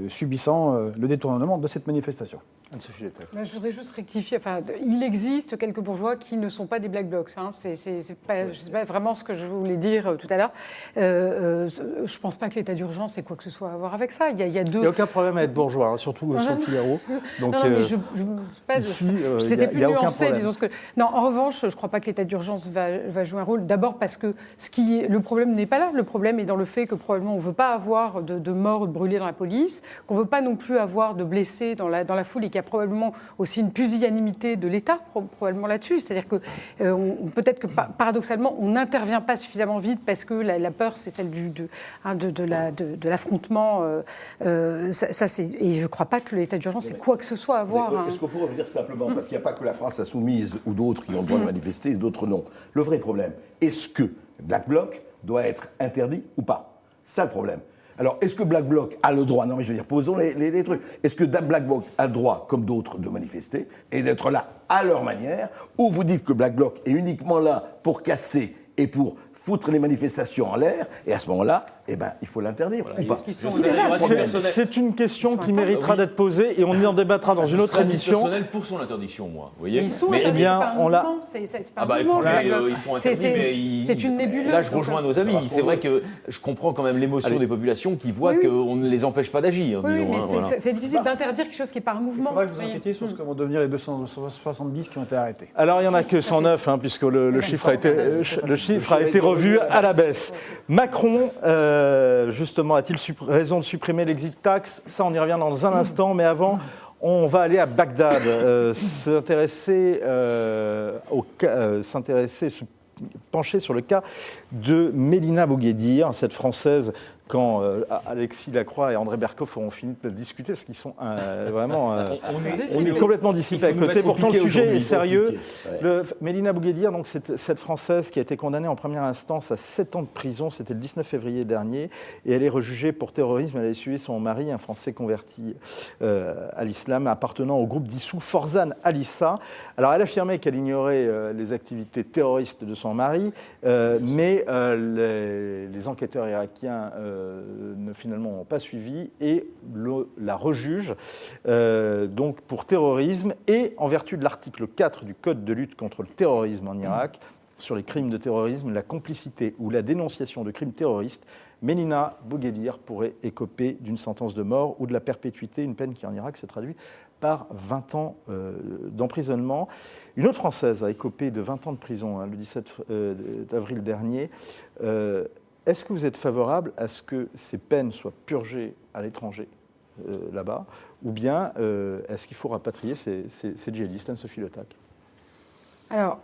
subissant le détournement de cette manifestation. Anne-Sophie Letec. Ben, je voudrais juste rectifier. Enfin, il existe quelques bourgeois qui ne sont pas des black blocs. Hein. C'est pas, je sais pas vraiment ce que je voulais dire tout à l'heure. Je pense pas que l'état d'urgence ait quoi que ce soit à voir avec ça. Il y a deux. Il n'y a aucun problème à être bourgeois, hein, surtout sur le Figaro. Donc, non, mais c'était plus nuancé, disons ce que. Non, en revanche, je ne crois pas que l'état d'urgence va jouer un rôle. D'abord parce que le problème n'est pas là. Le problème est dans le fait que probablement on ne veut pas avoir de morts ou de brûlés dans la police, qu'on ne veut pas non plus avoir de blessés dans la foule et qu'il y a probablement aussi une pusillanimité de l'État probablement là-dessus. C'est-à-dire que peut-être que paradoxalement, on n'intervient pas suffisamment vite parce que la peur, c'est celle de l'affrontement. Et je ne crois pas que l'état d'urgence ait quoi que ce soit à voir. Est-ce qu'on pourrait dire simplement, parce qu'il n'y a pas que la France insoumise ou d'autres qui ont le droit de manifester et d'autres non. Le vrai problème, est-ce que Black Bloc doit être interdit ou pas? C'est ça le problème. Alors, est-ce que Black Bloc a le droit, non mais je veux dire, posons les trucs, est-ce que Black Bloc a le droit, comme d'autres, de manifester et d'être là à leur manière, ou vous dites que Black Bloc est uniquement là pour casser et pour foutre les manifestations en l'air, et à ce moment-là, eh ben, il faut l'interdire. Voilà, ou pas. C'est une question qui méritera d'être posée et on y en débattra dans une autre émission. Personnel pour son interdiction, moi. Vous voyez. Ils sont Mais, interdits, eh bien, c'est pas un on l'a- mouvement, c'est pas un Ah bah mouvement, écoutez, là. ils sont interdits, mais C'est une nébuleuse. Là, je rejoins nos amis. C'est vrai que je comprends quand même l'émotion des populations qui voient qu'on ne les empêche pas d'agir. Oui, disons, mais hein, voilà. c'est difficile d'interdire quelque chose qui n'est pas un Il mouvement. faudra que vous voyez. enquêtiez sur ce que vont devenir les 270 qui ont été arrêtés. Alors, il n'y en a que 109, hein, puisque le chiffre a été revu à la baisse. Macron, justement, a-t-il raison de supprimer l'exit tax? Ça, on y revient dans un instant, mais avant, on va aller à Bagdad, pencher sur le cas de Mélina Bouguédir, cette Française. Quand Alexis Lacroix et André Berkoff auront fini de discuter, parce qu'ils sont vraiment... on est complètement dissipés à côté. Pourtant, le sujet est sérieux. Mélina Bouguédir, donc, c'est cette Française qui a été condamnée en première instance à 7 ans de prison. C'était le 19 février dernier. Et elle est rejugée pour terrorisme. Elle a essuyé son mari, un Français converti à l'islam, appartenant au groupe dissous Forzan Alissa. Alors, elle affirmait qu'elle ignorait les activités terroristes de son mari, mais les enquêteurs irakiens finalement n'ont pas suivi et la rejugent donc pour terrorisme et en vertu de l'article 4 du Code de lutte contre le terrorisme en Irak sur les crimes de terrorisme, la complicité ou la dénonciation de crimes terroristes, Mélina Bouguédir pourrait écoper d'une sentence de mort ou de la perpétuité, une peine qui en Irak se traduit par 20 ans d'emprisonnement. Une autre Française a écopé de 20 ans de prison le 17 avril dernier. Est-ce que vous êtes favorable à ce que ces peines soient purgées à l'étranger, là-bas, ou bien est-ce qu'il faut rapatrier ces djihadistes? Anne-Sophie Letec. Alors,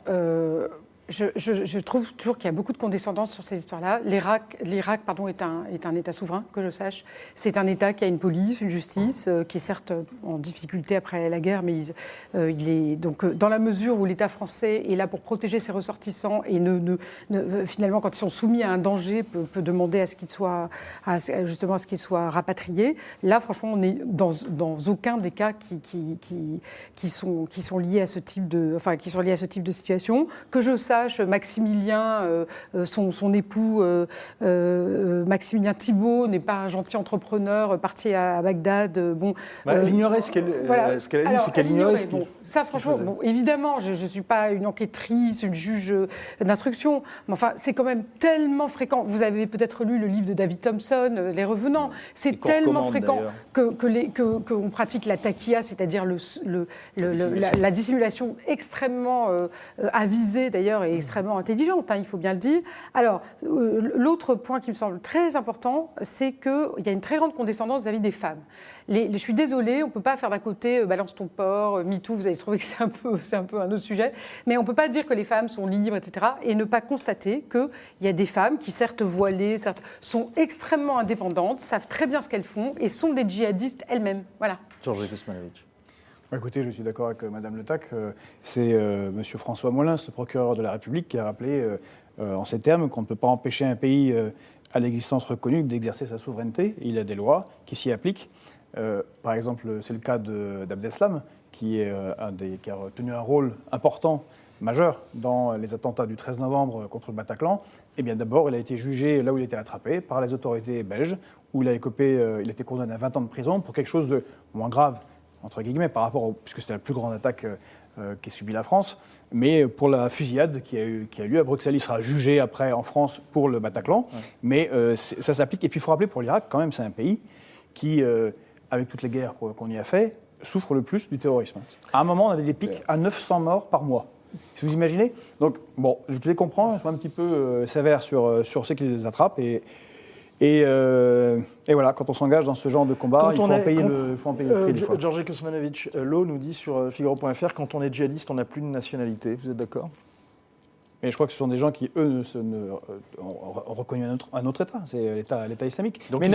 je trouve toujours qu'il y a beaucoup de condescendance sur ces histoires-là. L'Irak est un État souverain, que je sache. C'est un État qui a une police, une justice, qui est certes en difficulté après la guerre, mais il est donc dans la mesure où l'État français est là pour protéger ses ressortissants et finalement, quand ils sont soumis à un danger, peut demander à ce qu'ils soient rapatriés. Là, franchement, on est dans aucun des cas qui sont liés à ce type de situation. Que je sache, Maximilien, son époux Maximilien Thibault n'est pas un gentil entrepreneur parti à Bagdad. Elle ignorait ce qu'elle a dit, c'est qu'elle ignorait. Ça, franchement, évidemment, je ne suis pas une enquêtrice, une juge d'instruction, mais enfin, c'est quand même tellement fréquent. Vous avez peut-être lu le livre de David Thompson, Les Revenants. C'est tellement fréquent qu'on pratique la taqiyya, c'est-à-dire la dissimulation extrêmement avisée, d'ailleurs, et extrêmement intelligente, il faut bien le dire. Alors, l'autre point qui me semble très important, c'est qu'il y a une très grande condescendance vis-à-vis des femmes. Je suis désolée, on ne peut pas faire d'un côté balance ton porc, MeToo, vous allez trouver que c'est un peu un autre sujet, mais on ne peut pas dire que les femmes sont libres, etc., et ne pas constater qu'il y a des femmes qui, certes voilées, certes, sont extrêmement indépendantes, savent très bien ce qu'elles font, et sont des djihadistes elles-mêmes. Voilà. Georges Kosmanovic. Écoutez, je suis d'accord avec Madame Letec. C'est M. François Molins, le procureur de la République, qui a rappelé en ces termes qu'on ne peut pas empêcher un pays à l'existence reconnue d'exercer sa souveraineté. Il a des lois qui s'y appliquent. Par exemple, c'est le cas d'Abdeslam, qui a tenu un rôle important, majeur, dans les attentats du 13 novembre contre le Bataclan. Eh bien, d'abord, il a été jugé là où il était attrapé par les autorités belges, où il a été condamné à 20 ans de prison pour quelque chose de moins grave entre guillemets, par rapport puisque c'était la plus grande attaque qu'ait subie la France, mais pour la fusillade qui a eu lieu à Bruxelles. Il sera jugé après en France pour le Bataclan, mais ça s'applique. Et puis il faut rappeler pour l'Irak, quand même, c'est un pays qui, avec toutes les guerres qu'on y a fait, souffre le plus du terrorisme. À un moment, on avait des pics à 900 morts par mois. Si vous imaginez. Donc, bon, je les comprends, ils sont un petit peu sévères sur ceux qui les attrapent. Et voilà, quand on s'engage dans ce genre de combat, il faut en payer le prix des fois. Georges Kosmanovic, Lo nous dit sur Figaro.fr, quand on est djihadiste, on n'a plus de nationalité. Vous êtes d'accord ? Mais je crois que ce sont des gens qui, eux, ont reconnu un autre État, c'est l'État islamique. Donc mais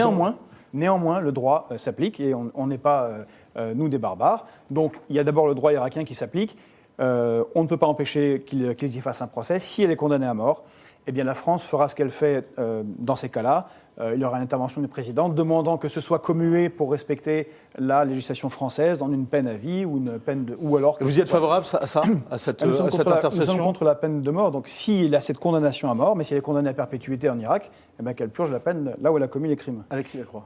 néanmoins, le droit s'applique et on n'est pas, nous, des barbares. Donc, il y a d'abord le droit irakien qui s'applique. On ne peut pas empêcher qu'ils y fassent un procès. Si elle est condamnée à mort, eh bien, la France fera ce qu'elle fait dans ces cas-là. Il y aura une intervention du président demandant que ce soit commué pour respecter la législation française dans une peine à vie ou alors... Vous y êtes favorable à ça, à cette intercession ? Nous sommes contre la peine de mort. Donc, s'il a cette condamnation à mort, mais si elle est condamnée à perpétuité en Irak, eh bien, qu'elle purge la peine là où elle a commis les crimes. Alexis Lacroix.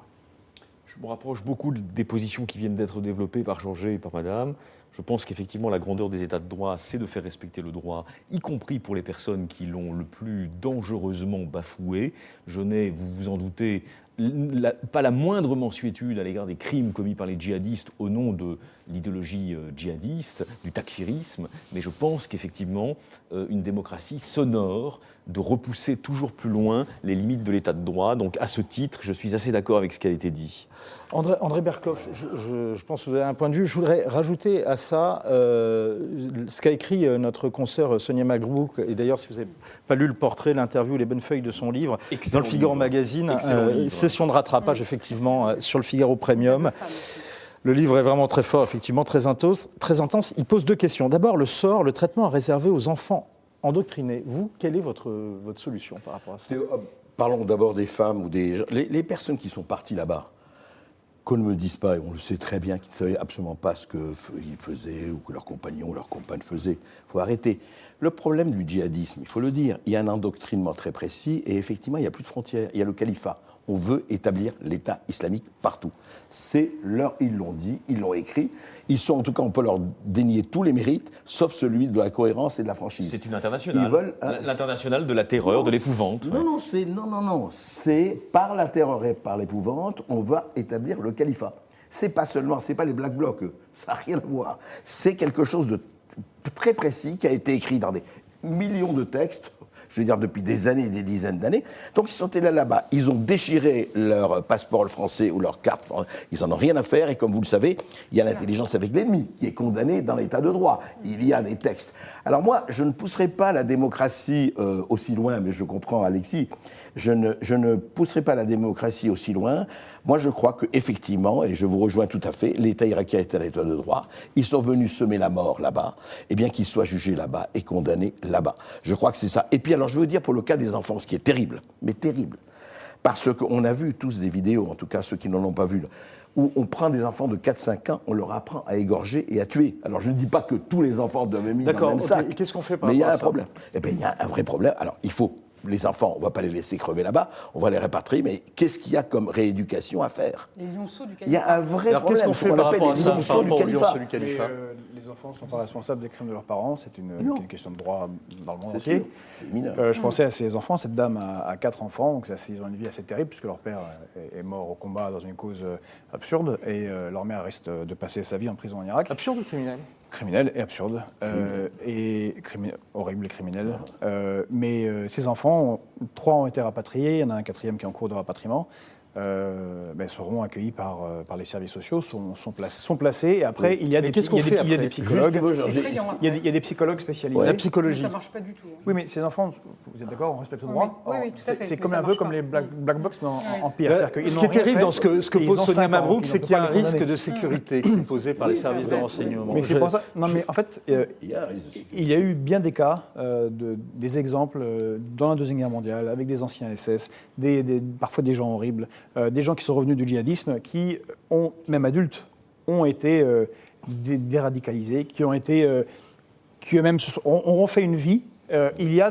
Je me rapproche beaucoup des positions qui viennent d'être développées par Georges et par Madame. Je pense qu'effectivement, la grandeur des États de droit, c'est de faire respecter le droit, y compris pour les personnes qui l'ont le plus dangereusement bafoué. Je n'ai, vous vous en doutez, pas la moindre mansuétude à l'égard des crimes commis par les djihadistes au nom de l'idéologie djihadiste, du takfirisme, mais je pense qu'effectivement, une démocratie s'honore de repousser toujours plus loin les limites de l'état de droit. Donc à ce titre, je suis assez d'accord avec ce qui a été dit. André Berkoff, je pense que vous avez un point de vue. Je voudrais rajouter à ça ce qu'a écrit notre consoeur Sonia Mabrouk. Et d'ailleurs, si vous n'avez pas lu le portrait, l'interview, les bonnes feuilles de son livre, Excellent dans le Figaro livre. Magazine, Livre. session de rattrapage, effectivement, sur le Figaro Premium. Le livre est vraiment très fort, effectivement, très intense. Il pose deux questions. D'abord, le sort, le traitement réservé aux enfants endoctrinés. Vous, quelle est votre solution par rapport à ça ? Parlons d'abord des femmes ou les personnes qui sont parties là-bas. Qu'on ne me dise pas, et on le sait très bien, qu'ils ne savaient absolument pas ce qu'ils faisaient ou que leurs compagnons ou leurs compagnes faisaient. Il faut arrêter. Le problème du djihadisme, il faut le dire, il y a un endoctrinement très précis et effectivement, il n'y a plus de frontières. Il y a le califat. On veut établir l'État islamique partout. Ils l'ont dit, ils l'ont écrit. Ils sont, en tout cas, on peut leur dénier tous les mérites, sauf celui de la cohérence et de la franchise. C'est une internationale. Ils veulent, l'internationale de la terreur, de l'épouvante. Non, c'est par la terreur et par l'épouvante, on va établir le califat. C'est pas les Black Blocs, ça n'a rien à voir. C'est quelque chose de très précis qui a été écrit dans des millions de textes, je veux dire depuis des années, des dizaines d'années. Donc ils sont allés là-bas, ils ont déchiré leur passeport français ou leur carte, ils en ont rien à faire et comme vous le savez, il y a l'intelligence avec l'ennemi qui est condamnée dans l'état de droit. Il y a des textes. Alors moi, je ne pousserai pas la démocratie aussi loin, mais je comprends Alexis, je ne pousserai pas la démocratie aussi loin. Moi, je crois qu'effectivement, et je vous rejoins tout à fait, l'État irakien est un État de droit. Ils sont venus semer la mort là-bas. Eh bien, qu'ils soient jugés là-bas et condamnés là-bas. Je crois que c'est ça. Et puis, alors, je veux dire pour le cas des enfants, ce qui est terrible, mais terrible. Parce qu'on a vu tous des vidéos, en tout cas ceux qui n'en ont pas vu, où on prend des enfants de 4-5 ans, on leur apprend à égorger et à tuer. Alors, je ne dis pas que tous les enfants doivent être mis dans le même sac. Qu'est-ce qu'on fait par mais il y a rapport à un ça ? problème. Eh bien, il y a un vrai problème. Alors, il faut... Les enfants, on ne va pas les laisser crever là-bas, on va les répatrier, mais qu'est-ce qu'il y a comme rééducation à faire ? Les lionceaux du califat. Il y a un vrai Alors, problème, qu'est-ce qu'on fait on par appelle rapport à les ça, lionceaux par du rapport aux califat. lionceaux du califat ? Les enfants ne sont pas responsables des crimes de leurs parents, c'est une question de droit dans le monde C'est entier. sûr, c'est mineur. Je pensais à ces enfants, cette dame a 4 enfants, donc ils ont une vie assez terrible puisque leur père est mort au combat dans une cause absurde et leur mère risque de passer sa vie en prison en Irak. Absurde ou criminel ? Criminel et absurde, horrible et criminel. Mais ces enfants, 3 ont été rapatriés, il y en a un 4e qui est en cours de rapatriement. Seront accueillis par les services sociaux, sont placés et après il y a des psychologues. Il y a des psychologues spécialisés. La psychologie. Ça ne marche pas du tout. Oui, mais ces enfants, vous êtes d'accord, on respecte le droit. Oui, tout à fait. C'est Mais comme ça un peu marche comme pas. les black box en pire. Ce qui est terrible dans ce que pose Sonia Mabrouk, c'est qu'il y a un risque de sécurité qui est posé par les services de renseignement. Mais c'est pour ça. Non, mais en fait, il y a eu bien des cas, des exemples dans la Deuxième Guerre mondiale, avec des anciens SS, parfois des gens horribles, des gens qui sont revenus du djihadisme, qui ont, même adultes, ont été déradicalisés, qui eux-mêmes ont refait une vie il y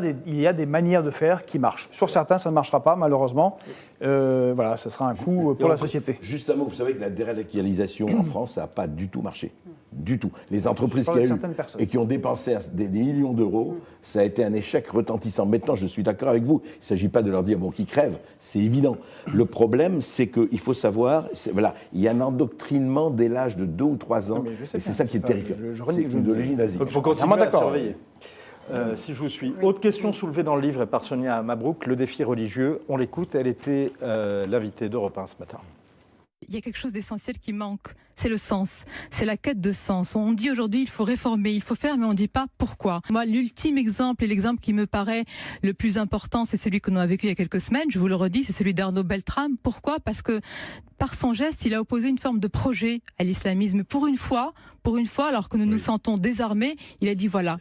a des manières de faire qui marchent. Sur certains, ça ne marchera pas, malheureusement. Voilà, ça sera un coût pour la société. Juste un mot, vous savez que la délocalisation en France, ça n'a pas du tout marché. Du tout. Les entreprises Je parle de certaines personnes. et qui ont dépensé des millions d'euros, ça a été un échec retentissant. Maintenant, je suis d'accord avec vous, il ne s'agit pas de leur dire, bon, qu'ils crèvent, c'est évident. Le problème, c'est qu'il faut savoir, voilà, il y a un endoctrinement dès l'âge de 2 ou 3 ans, Non, mais je sais et c'est bien, ça qui est c'est pas- terrifiant. je C'est renie- une idéologie nazie. Donc il faut continuer Vraiment à d'accord. surveiller. Si je vous suis. Autre question soulevée dans le livre par Sonia Mabrouk, le défi religieux. On l'écoute, elle était l'invitée d'Europe 1 ce matin. Il y a quelque chose d'essentiel qui manque, c'est le sens, c'est la quête de sens. On dit aujourd'hui il faut réformer, il faut faire, mais on ne dit pas pourquoi. Moi, l'ultime exemple et l'exemple qui me paraît le plus important, c'est celui que nous avons vécu il y a quelques semaines, je vous le redis, c'est celui d'Arnaud Beltrame. Pourquoi ? Parce que par son geste, il a opposé une forme de projet à l'islamisme. Pour une fois, alors que nous nous sentons désarmés, il a dit voilà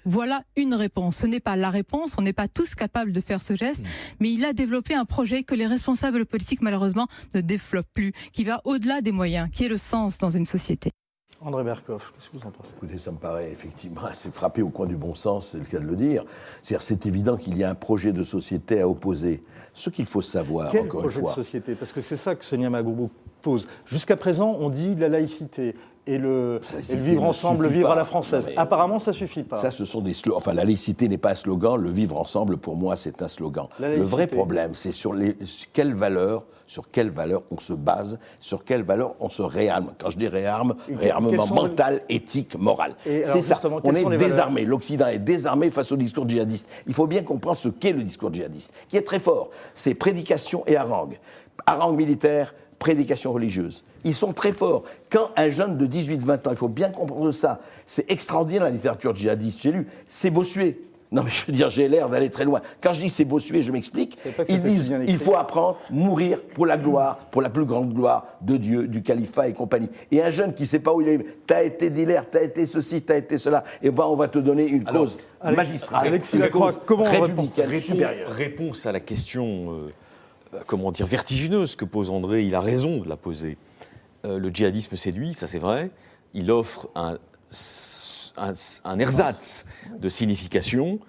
une réponse. Ce n'est pas la réponse, on n'est pas tous capables de faire ce geste, mais il a développé un projet que les responsables politiques, malheureusement, ne développent plus, qui va au-delà des moyens, qui est le sens dans une société. André Berkoff, qu'est-ce que vous en pensez ? Écoutez, ça me paraît effectivement assez frappé au coin du bon sens, c'est le cas de le dire. C'est évident qu'il y a un projet de société à opposer. Ce qu'il faut savoir, Quel encore une projet de fois. société ? Parce que c'est ça que Sonia Mabrouk pose. Jusqu'à présent, on dit la laïcité et le vivre ensemble, le vivre à la française. Non, mais apparemment, ça ne suffit pas. Ça, ce sont des slogans. Enfin, la laïcité n'est pas un slogan. Le vivre ensemble, pour moi, c'est un slogan. Le vrai problème, c'est sur quelles valeurs on se base, sur quelles valeurs on se réarme. Quand je dis réarmement mental, éthique, moral. C'est ça. On est désarmé. L'Occident est désarmé face au discours djihadiste. Il faut bien comprendre ce qu'est le discours djihadiste, qui est très fort. C'est prédication et harangue. Harangue militaire, prédication religieuse. Ils sont très forts. Quand un jeune de 18-20 ans, il faut bien comprendre ça, c'est extraordinaire la littérature djihadiste, j'ai lu, c'est Bossuet. Non mais je veux dire, j'ai l'air d'aller très loin. Quand je dis c'est Bossuet, je m'explique. Ils disent, il faut apprendre, mourir pour la gloire, pour la plus grande gloire de Dieu, du califat et compagnie. Et un jeune qui ne sait pas où il est, t'as été dealer, t'as été ceci, t'as été cela, et ben on va te donner une cause magistrale, Alexis une Lacroix, cause comment on républicaine supérieure. Réponse à la question, vertigineuse que pose André, il a raison de la poser. Le djihadisme séduit, ça c'est vrai. Il offre un ersatz de signification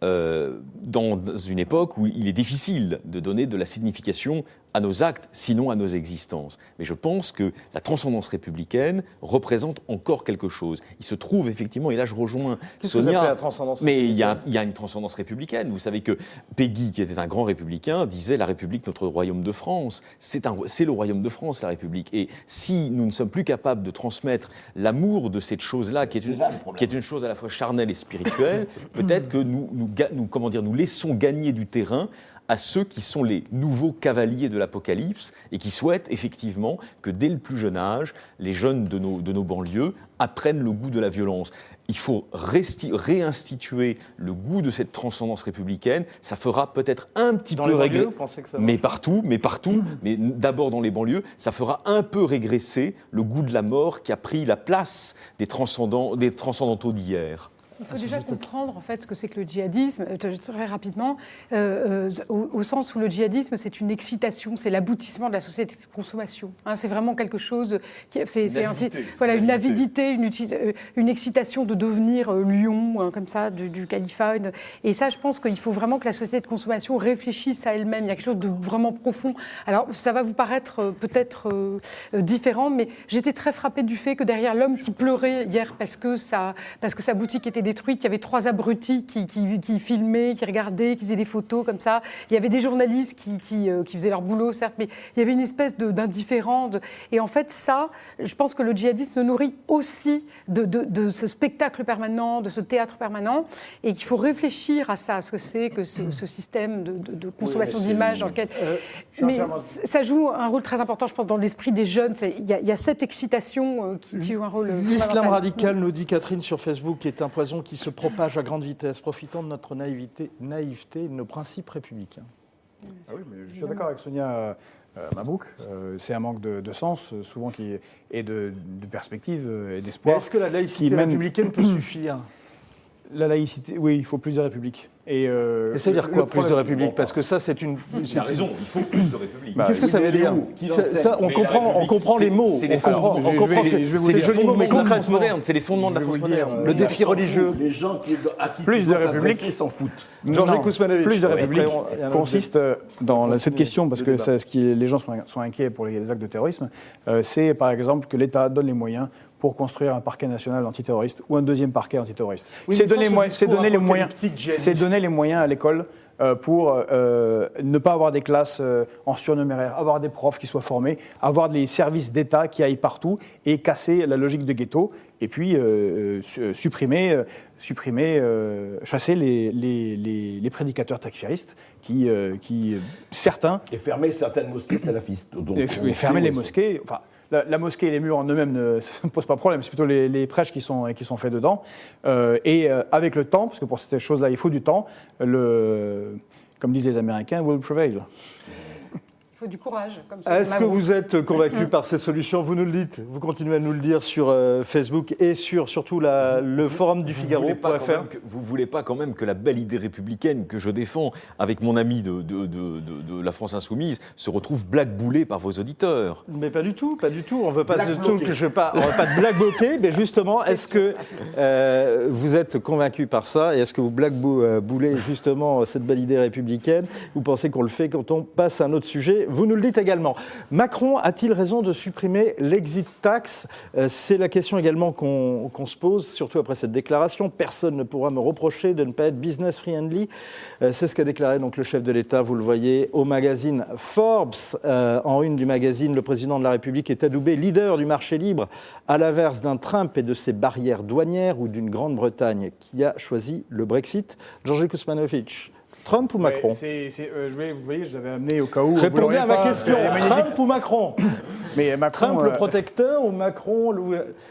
dans une époque où il est difficile de donner de la signification à nos actes, sinon à nos existences. Mais je pense que la transcendance républicaine représente encore quelque chose. Il se trouve effectivement, et là je rejoins Qu'est-ce que vous appelez Sonia, la transcendance mais il y républicaine ? a une transcendance républicaine. Vous savez que Péguy, qui était un grand républicain, disait « La République, notre royaume de France ». C'est le royaume de France, la République. Et si nous ne sommes plus capables de transmettre l'amour de cette chose-là, qui est une chose à la fois charnelle et spirituelle, peut-être que nous laissons gagner du terrain à ceux qui sont les nouveaux cavaliers de l'Apocalypse et qui souhaitent effectivement que dès le plus jeune âge, les jeunes de nos banlieues apprennent le goût de la violence. Il faut réinstituer le goût de cette transcendance républicaine. Ça fera peut-être un petit peu régresser, mais partout, mais d'abord dans les banlieues, ça fera un peu régresser le goût de la mort qui a pris la place des transcendantaux d'hier. Il faut déjà comprendre en fait ce que c'est que le djihadisme, très rapidement, au sens où le djihadisme c'est une excitation, c'est l'aboutissement de la société de consommation. Hein, c'est vraiment quelque chose, une avidité, une excitation de devenir lion, comme ça, du califat. Et ça, je pense qu'il faut vraiment que la société de consommation réfléchisse à elle-même. Il y a quelque chose de vraiment profond. Alors, ça va vous paraître peut-être différent, mais j'étais très frappée du fait que derrière l'homme qui pleurait hier parce que sa boutique était détruite, il y avait 3 abrutis qui filmaient, qui regardaient, qui faisaient des photos comme ça. Il y avait des journalistes qui faisaient leur boulot, certes, mais il y avait une espèce d'indifférence. Et en fait, ça, je pense que le djihadisme se nourrit aussi de ce spectacle permanent, de ce théâtre permanent, et qu'il faut réfléchir à ça, à ce que c'est que ce système de consommation d'images dans lequel... mais ça joue un rôle très important, je pense, dans l'esprit des jeunes. Il y a cette excitation qui joue un rôle L'islam fondamental. radical, nous dit Catherine sur Facebook, est un poison qui se propage à grande vitesse, profitant de notre naïveté et de nos principes républicains. Ah oui, mais je suis d'accord avec Sonia Mabrouk. C'est un manque de sens, souvent, et de perspective et Mais d'espoir. est-ce que la laïcité républicaine peut suffire ? La laïcité, oui, il faut plus de république. Et ça veut dire quoi, plus de République? Parce que ça, c'est une... Il a raison, il faut plus de République. Qu'est-ce que ça veut dire? On comprend les mots. C'est les On comprend je vais vous c'est dire. joli mots, mais de la France concrètement, moderne, c'est les fondements de la France moderne. le défi religieux. Les gens à qui Plus tu de dois République. t'adresser s'en foutent. Georges Non, Kousmanovic. plus de Ouais, République après, il y a un autre consiste dans cette continue question, parce le que débat. c'est ce qui les gens sont inquiets pour les actes de terrorisme, c'est par exemple que l'État donne les moyens pour construire un parquet national antiterroriste ou un deuxième parquet antiterroriste. Oui, C'est mais donner, force au c'est discours donner les moyens, apocalyptique djihadiste. c'est donner les moyens à l'école pour ne pas avoir des classes en surnuméraire, avoir des profs qui soient formés, avoir des services d'État qui aillent partout et casser la logique de ghetto et puis chasser les prédicateurs takfiristes qui certains Et fermer certaines mosquées salafistes. et fermer les mosquées. Enfin, la mosquée et les murs en eux-mêmes ne posent pas de problème, c'est plutôt les prêches qui sont faits dedans. Avec le temps, parce que pour cette chose-là, il faut du temps, comme disent les Américains, will prevail. Il faut du courage. Comme ça, Est-ce que vous êtes convaincu par ces solutions? Vous nous le dites, vous continuez à nous le dire sur Facebook et sur surtout le forum du Figaro.fr. Vous voulez pas quand même que la belle idée républicaine que je défends avec mon ami de la France Insoumise se retrouve blackboulée par vos auditeurs? Mais pas du tout, pas du tout. On veut pas de tout, on veut pas de blague bloquée, mais justement, est-ce que vous êtes convaincu par ça et est-ce que vous blackboulez justement cette belle idée républicaine? Vous pensez qu'on le fait quand on passe à un autre sujet? Vous nous le dites également. Macron a-t-il raison de supprimer l'exit tax? C'est la question également qu'on se pose, surtout après cette déclaration. Personne ne pourra me reprocher de ne pas être business friendly. C'est ce qu'a déclaré donc le chef de l'État, vous le voyez, au magazine Forbes. En une du magazine, le président de la République est adoubé leader du marché libre, à l'inverse d'un Trump et de ses barrières douanières ou d'une Grande-Bretagne qui a choisi le Brexit. Georges Kousmanovic. Trump ou Macron? Vous voyez, je l'avais amené au cas où. vous Répondez l'auriez à ma pas. question. Trump ou Macron? Mais Macron, Trump le protecteur ou Macron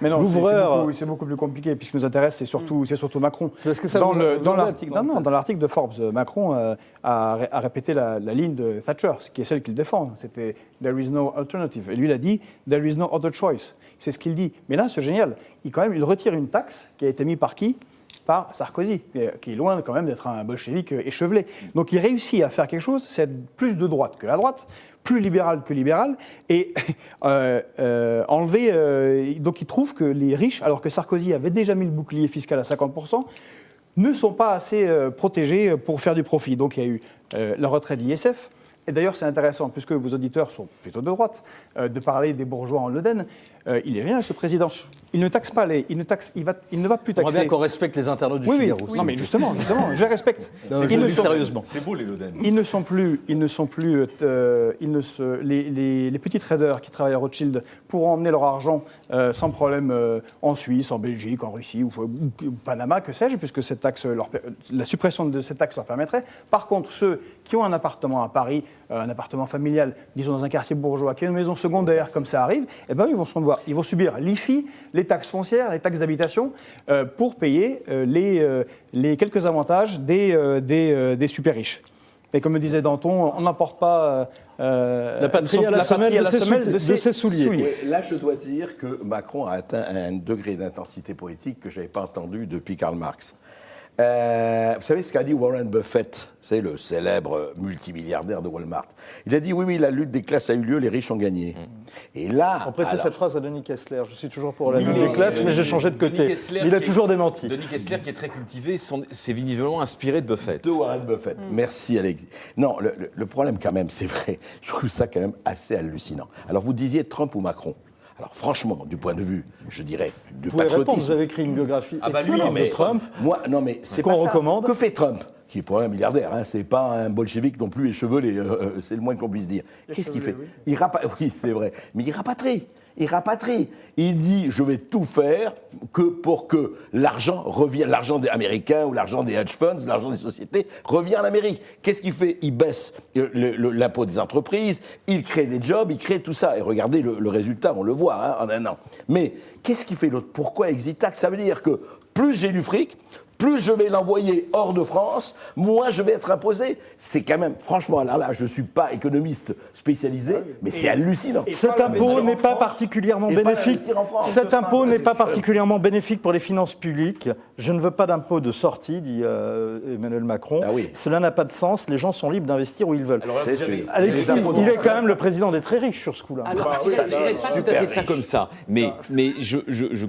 mais non, l'ouvreur? c'est beaucoup plus compliqué. Puis ce qui nous intéresse, c'est surtout Macron. C'est parce que ça dans vous l'article, dans l'article de Forbes, Macron a répété la ligne de Thatcher, ce qui est celle qu'il défend. C'était "There is no alternative". Et lui, il a dit "There is no other choice". C'est ce qu'il dit. Mais là, c'est génial. Il retire une taxe qui a été mise par qui? Par Sarkozy, qui est loin quand même d'être un bolchevique échevelé. Donc il réussit à faire quelque chose, c'est être plus de droite que la droite, plus libéral que libéral, et enlever... donc il trouve que les riches, alors que Sarkozy avait déjà mis le bouclier fiscal à 50%, ne sont pas assez protégés pour faire du profit. Donc il y a eu la retrait de l'ISF. Et d'ailleurs, c'est intéressant, puisque vos auditeurs sont plutôt de droite, de parler des bourgeois en l'Eden. Il est génial, ce président. Il ne taxe pas il ne va plus On voit taxer. bien qu'on respecte les internautes du Oui, Figaro. non, mais justement, je les respecte. Non, C'est je qu'ils le ne dis sont- sérieusement. C'est beau les Loden. les petits traders qui travaillent à Rothschild pourront emmener leur argent sans problème en Suisse, en Belgique, en Russie ou au Panama, que sais-je, puisque la suppression de cette taxe leur permettrait. Par contre, ceux qui ont un appartement à Paris, un appartement familial, disons dans un quartier bourgeois, qui a une maison secondaire, comme ça arrive, eh ben, ils vont subir l'IFI, les taxes foncières, les taxes d'habitation, pour payer les quelques avantages des super riches. Et comme le disait Danton, on n'emporte pas La patrie à la semelle de ses souliers. Oui, là, je dois dire que Macron a atteint un degré d'intensité politique que je n'avais pas entendu depuis Karl Marx. Vous savez ce qu'a dit Warren Buffett, c'est le célèbre multimilliardaire de Walmart. Il a dit oui, la lutte des classes a eu lieu, les riches ont gagné. Et là, On prêtait alors, cette phrase à Denis Kessler. Je suis toujours pour la lutte Oui, des classes, mais j'ai changé de côté. Denis Kessler Mais il a qui est- toujours démenti. Denis Kessler, qui est très cultivé, s'est visiblement inspiré de Buffett. de Warren Buffett. Merci Alex. Non, le problème quand même, c'est vrai, je trouve ça quand même assez hallucinant. Alors vous disiez Trump ou Macron. Alors franchement, du point de vue, je dirais, du Vous pouvez répondre, patriotisme. vous avez écrit une biographie Ah bah lui, excellente mais de Trump. Moi, non mais c'est Qu'on pas ça. recommande. Que fait Trump? Qui est pour un milliardaire, hein, c'est pas un bolchevique non plus échevelé, c'est le moins qu'on puisse dire. Qu'est-ce qu'il fait? Oui, c'est vrai, mais il rapatrie. Il dit, je vais tout faire pour que l'argent revienne, l'argent des Américains ou l'argent des hedge funds, l'argent des sociétés revienne en Amérique. Qu'est-ce qu'il fait? Il baisse l'impôt des entreprises, il crée des jobs, il crée tout ça. Et regardez le résultat, on le voit en un an. Mais qu'est-ce qu'il fait l'autre? Pourquoi exit tax? Ça veut dire que plus j'ai du fric, plus je vais l'envoyer hors de France, moins je vais être imposé. C'est quand même, franchement, alors là, je ne suis pas économiste spécialisé, mais c'est hallucinant. Cet impôt n'est pas particulièrement bénéfique. Cet impôt n'est pas particulièrement bénéfique pour les finances publiques. Je ne veux pas d'impôt de sortie, dit Emmanuel Macron. Ah oui. Cela n'a pas de sens. Les gens sont libres d'investir où ils veulent. Alors là, C'est vous avez- sûr. Alexis, Les impôts il est d'entrée. quand même le président des très riches sur ce coup-là. Alors, je dirais pas tout à fait ça comme ça, mais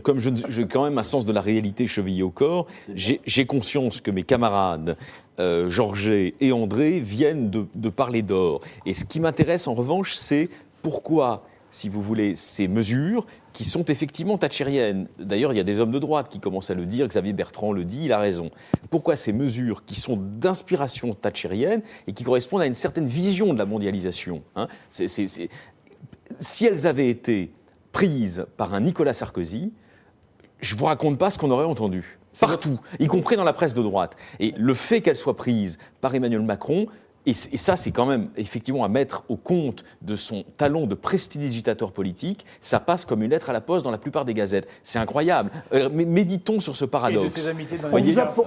comme j'ai quand même un sens de la réalité chevillé au corps, j'ai conscience que mes camarades Georget et André viennent de parler d'or. Et ce qui m'intéresse en revanche, c'est pourquoi, si vous voulez, ces mesures qui sont effectivement thatchériennes. D'ailleurs, il y a des hommes de droite qui commencent à le dire, Xavier Bertrand le dit, il a raison. Pourquoi ces mesures qui sont d'inspiration thatchérienne et qui correspondent à une certaine vision de la mondialisation, hein, si elles avaient été prises par un Nicolas Sarkozy, je ne vous raconte pas ce qu'on aurait entendu. Partout, y compris dans la presse de droite. Et le fait qu'elles soient prises par Emmanuel Macron, et ça, c'est quand même effectivement à mettre au compte de son talent de prestidigitateur politique, ça passe comme une lettre à la poste dans la plupart des gazettes. C'est incroyable. Mais méditons sur ce paradoxe.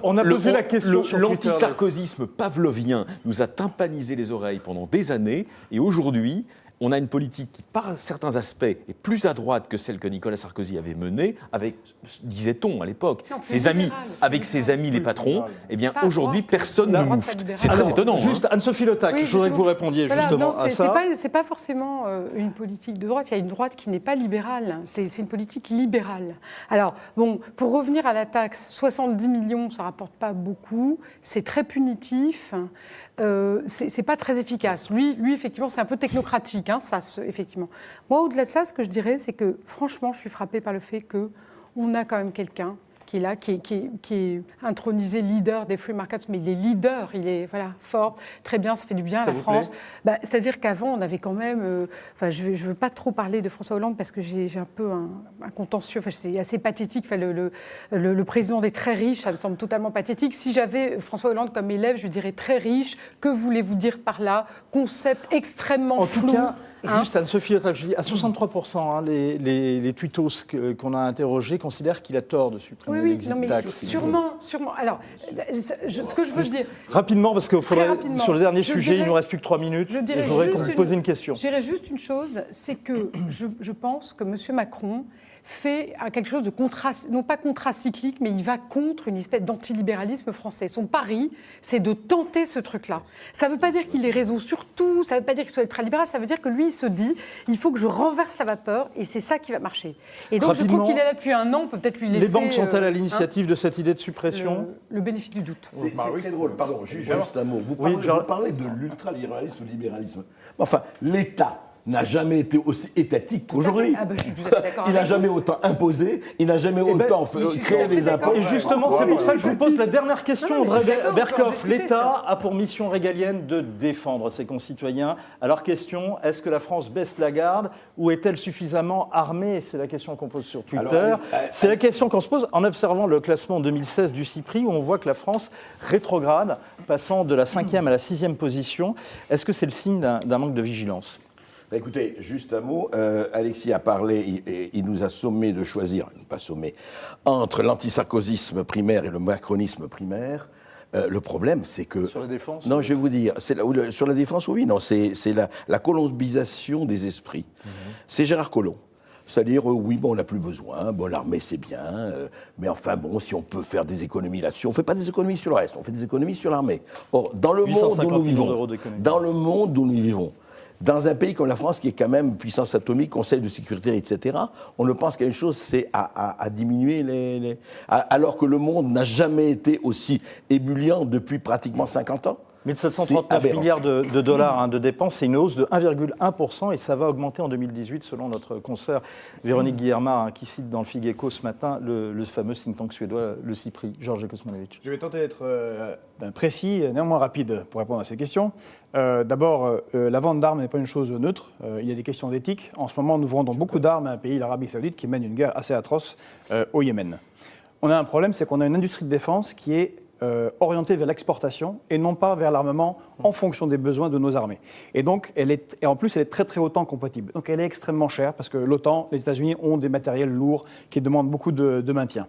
On a posé la question sur Twitter. L'antisarkozysme pavlovien nous a tympanisé les oreilles pendant des années, et aujourd'hui, on a une politique qui, par certains aspects, est plus à droite que celle que Nicolas Sarkozy avait menée, avec, disait-on à l'époque, ses amis, avec ses amis les patrons. Eh bien, Pas aujourd'hui, droite. personne ne La droite, mouffe. pas libérale. C'est très Alors, étonnant. Juste hein. Anne-Sophie Le Tac, Oui, je voudrais que vous répondiez Voilà, justement non, à ça. c'est pas forcément une politique de droite. Il y a une droite qui n'est pas libérale. C'est une politique libérale. Alors, bon, pour revenir à la taxe, 70 millions, ça rapporte pas beaucoup. C'est très punitif. C'est pas très efficace. Lui, effectivement, c'est un peu technocratique, hein, effectivement. Moi, au-delà de ça, ce que je dirais, c'est que, franchement, je suis frappée par le fait qu'on a quand même quelqu'un qui est là, qui est intronisé leader des free markets, mais il est leader, il est fort, très bien, ça fait du bien à la France. C'est-à-dire qu'avant, on avait quand même... je ne veux pas trop parler de François Hollande parce que j'ai un peu un contentieux, c'est assez pathétique. Le président des très riches, ça me semble totalement pathétique. Si j'avais François Hollande comme élève, je lui dirais très riche, que voulez-vous dire par là? Concept extrêmement flou. En tout cas, juste Anne-Sophie Le Tac, je dis à 63%, les tweetos qu'on a interrogés considèrent qu'il a tort de supprimer l'exit tax. Sûrement. Alors, ce que je veux dire... Rapidement, parce qu'il faudrait, rapidement. sur le dernier Je sujet, dirais- il ne nous reste plus que 3 minutes. Je Et dirais je voudrais juste qu'on vous pose une question. Je dirais juste une chose, c'est que je pense que M. Macron fait quelque chose de non pas contracyclique, mais il va contre une espèce d'antilibéralisme français. Son pari, c'est de tenter ce truc-là. Ça ne veut pas dire qu'il ait raison sur tout, ça ne veut pas dire qu'il soit ultralibéral, ça veut dire que lui, il se dit, il faut que je renverse la vapeur, et c'est ça qui va marcher. Et donc, je trouve Rapidement, qu'il est là depuis un an, on peut peut-être lui laisser... Les banques sont-elles à l'initiative de cette idée de suppression? le bénéfice du doute. C'est très drôle, pardon, juste un mot. Vous parlez de l'ultralibéralisme ou libéralisme. Enfin, l'État n'a jamais été aussi étatique qu'aujourd'hui. Ah ben, je suis tout à fait d'accord Il n'a avec jamais autant imposé, il n'a jamais autant créé des impôts. Et justement, c'est pour ça que je vous pose la dernière question, Non, mais je André suis d'accord, on peut en Berkoff. discuter, L'État a pour mission régalienne de défendre ses concitoyens. Alors, question, est-ce que la France baisse la garde ou est-elle suffisamment armée? C'est la question qu'on pose sur Twitter. C'est la question qu'on se pose en observant le classement 2016 du CIPRI, où on voit que la France rétrograde, passant de la 5e à la 6e position. Est-ce que c'est le signe d'un manque de vigilance? Écoutez, juste un mot. Alexis a parlé, il nous a sommé de choisir, pas sommé, entre l'antisarkozysme primaire et le macronisme primaire. Le problème, c'est que... Sur la défense? Non, je vais vous dire. Sur la défense, oui, non, c'est la colombisation des esprits. C'est Gérard Collomb. C'est-à-dire, oui, bon, on n'a plus besoin, bon, l'armée c'est bien, mais enfin, bon, si on peut faire des économies là-dessus, on ne fait pas des économies sur le reste, on fait des économies sur l'armée. Or, dans le monde où nous vivons, dans un pays comme la France, qui est quand même puissance atomique, Conseil de sécurité, etc., on ne pense qu'à une chose, c'est à diminuer alors que le monde n'a jamais été aussi ébulliant depuis pratiquement 50 ans. 1739 milliards de dollars de dépenses, c'est une hausse de 1,1% et ça va augmenter en 2018 selon notre consoeur Véronique Guillermard, qui cite dans le Figaro ce matin le fameux think tank suédois, le CIPRI. Georges Kosmanovic. Je vais tenter d'être précis, néanmoins rapide pour répondre à ces questions. D'abord, la vente d'armes n'est pas une chose neutre, il y a des questions d'éthique. En ce moment, nous vendons beaucoup d'armes à un pays, l'Arabie Saoudite, qui mène une guerre assez atroce au Yémen. On a un problème, c'est qu'on a une industrie de défense qui est orientée vers l'exportation et non pas vers l'armement en fonction des besoins de nos armées. Et donc, en plus, elle est très très hautement compatible. Donc, elle est extrêmement chère parce que l'OTAN, les États-Unis ont des matériels lourds qui demandent beaucoup de maintien.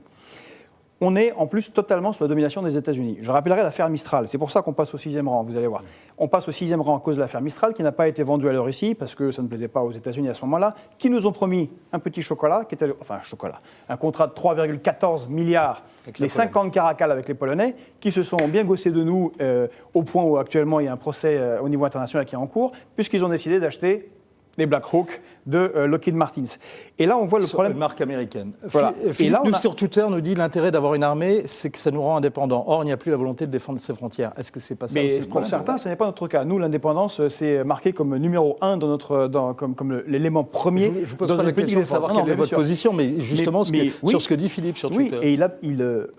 on est en plus totalement sous la domination des États-Unis. Je rappellerai l'affaire Mistral, c'est pour ça qu'on passe au 6e rang, vous allez voir. On passe au 6e rang à cause de l'affaire Mistral, qui n'a pas été vendue à la Russie, parce que ça ne plaisait pas aux États-Unis à ce moment-là, qui nous ont promis un petit chocolat, un contrat de 3,14 milliards, les 50 caracals avec les Polonais, qui se sont bien gossés de nous, au point où actuellement il y a un procès au niveau international qui est en cours, puisqu'ils ont décidé d'acheter les Black Hawk de Lockheed Martin. Et là, on voit le problème. Une marque américaine. Voilà. Philippe, nous, sur Twitter, nous dit l'intérêt d'avoir une armée, c'est que ça nous rend indépendants. Or, il n'y a plus la volonté de défendre ses frontières. Est-ce que c'est pas ça Mais aussi, le pour problème? certains, ce n'est pas notre cas. Nous, l'indépendance, c'est marqué comme numéro 1 dans notre, comme l'élément premier. Je vous pose dans pas une la politique question de savoir non, quelle est bien votre sûr. position, mais justement oui. sur ce que dit Philippe sur Oui, Twitter. et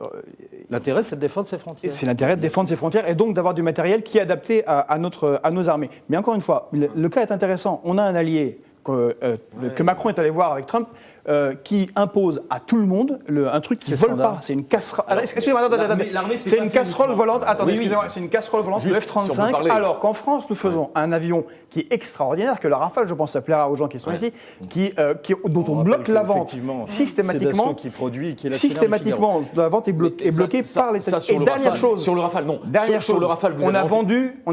L'intérêt, c'est de défendre ses frontières. c'est l'intérêt de défendre ses frontières et donc d'avoir du matériel qui est adapté à nos armées. Mais encore une fois, le cas est intéressant. On a un allié que Macron est allé voir avec Trump, qui impose à tout le monde un truc qui ne vole pas. C'est une casserole. Excusez-moi, attendez. C'est une casserole volante. Attendez, excusez-moi, c'est une casserole volante de F-35. Alors qu'en France, nous faisons un avion qui est extraordinaire, que la Rafale, je pense, ça plaira aux gens qui sont ici, dont on bloque la vente systématiquement. Qui produit, qui est Systématiquement, la vente est bloquée par les États-Unis. Et dernière chose. Sur le Rafale, non. Dernière chose. Sur le Rafale, on a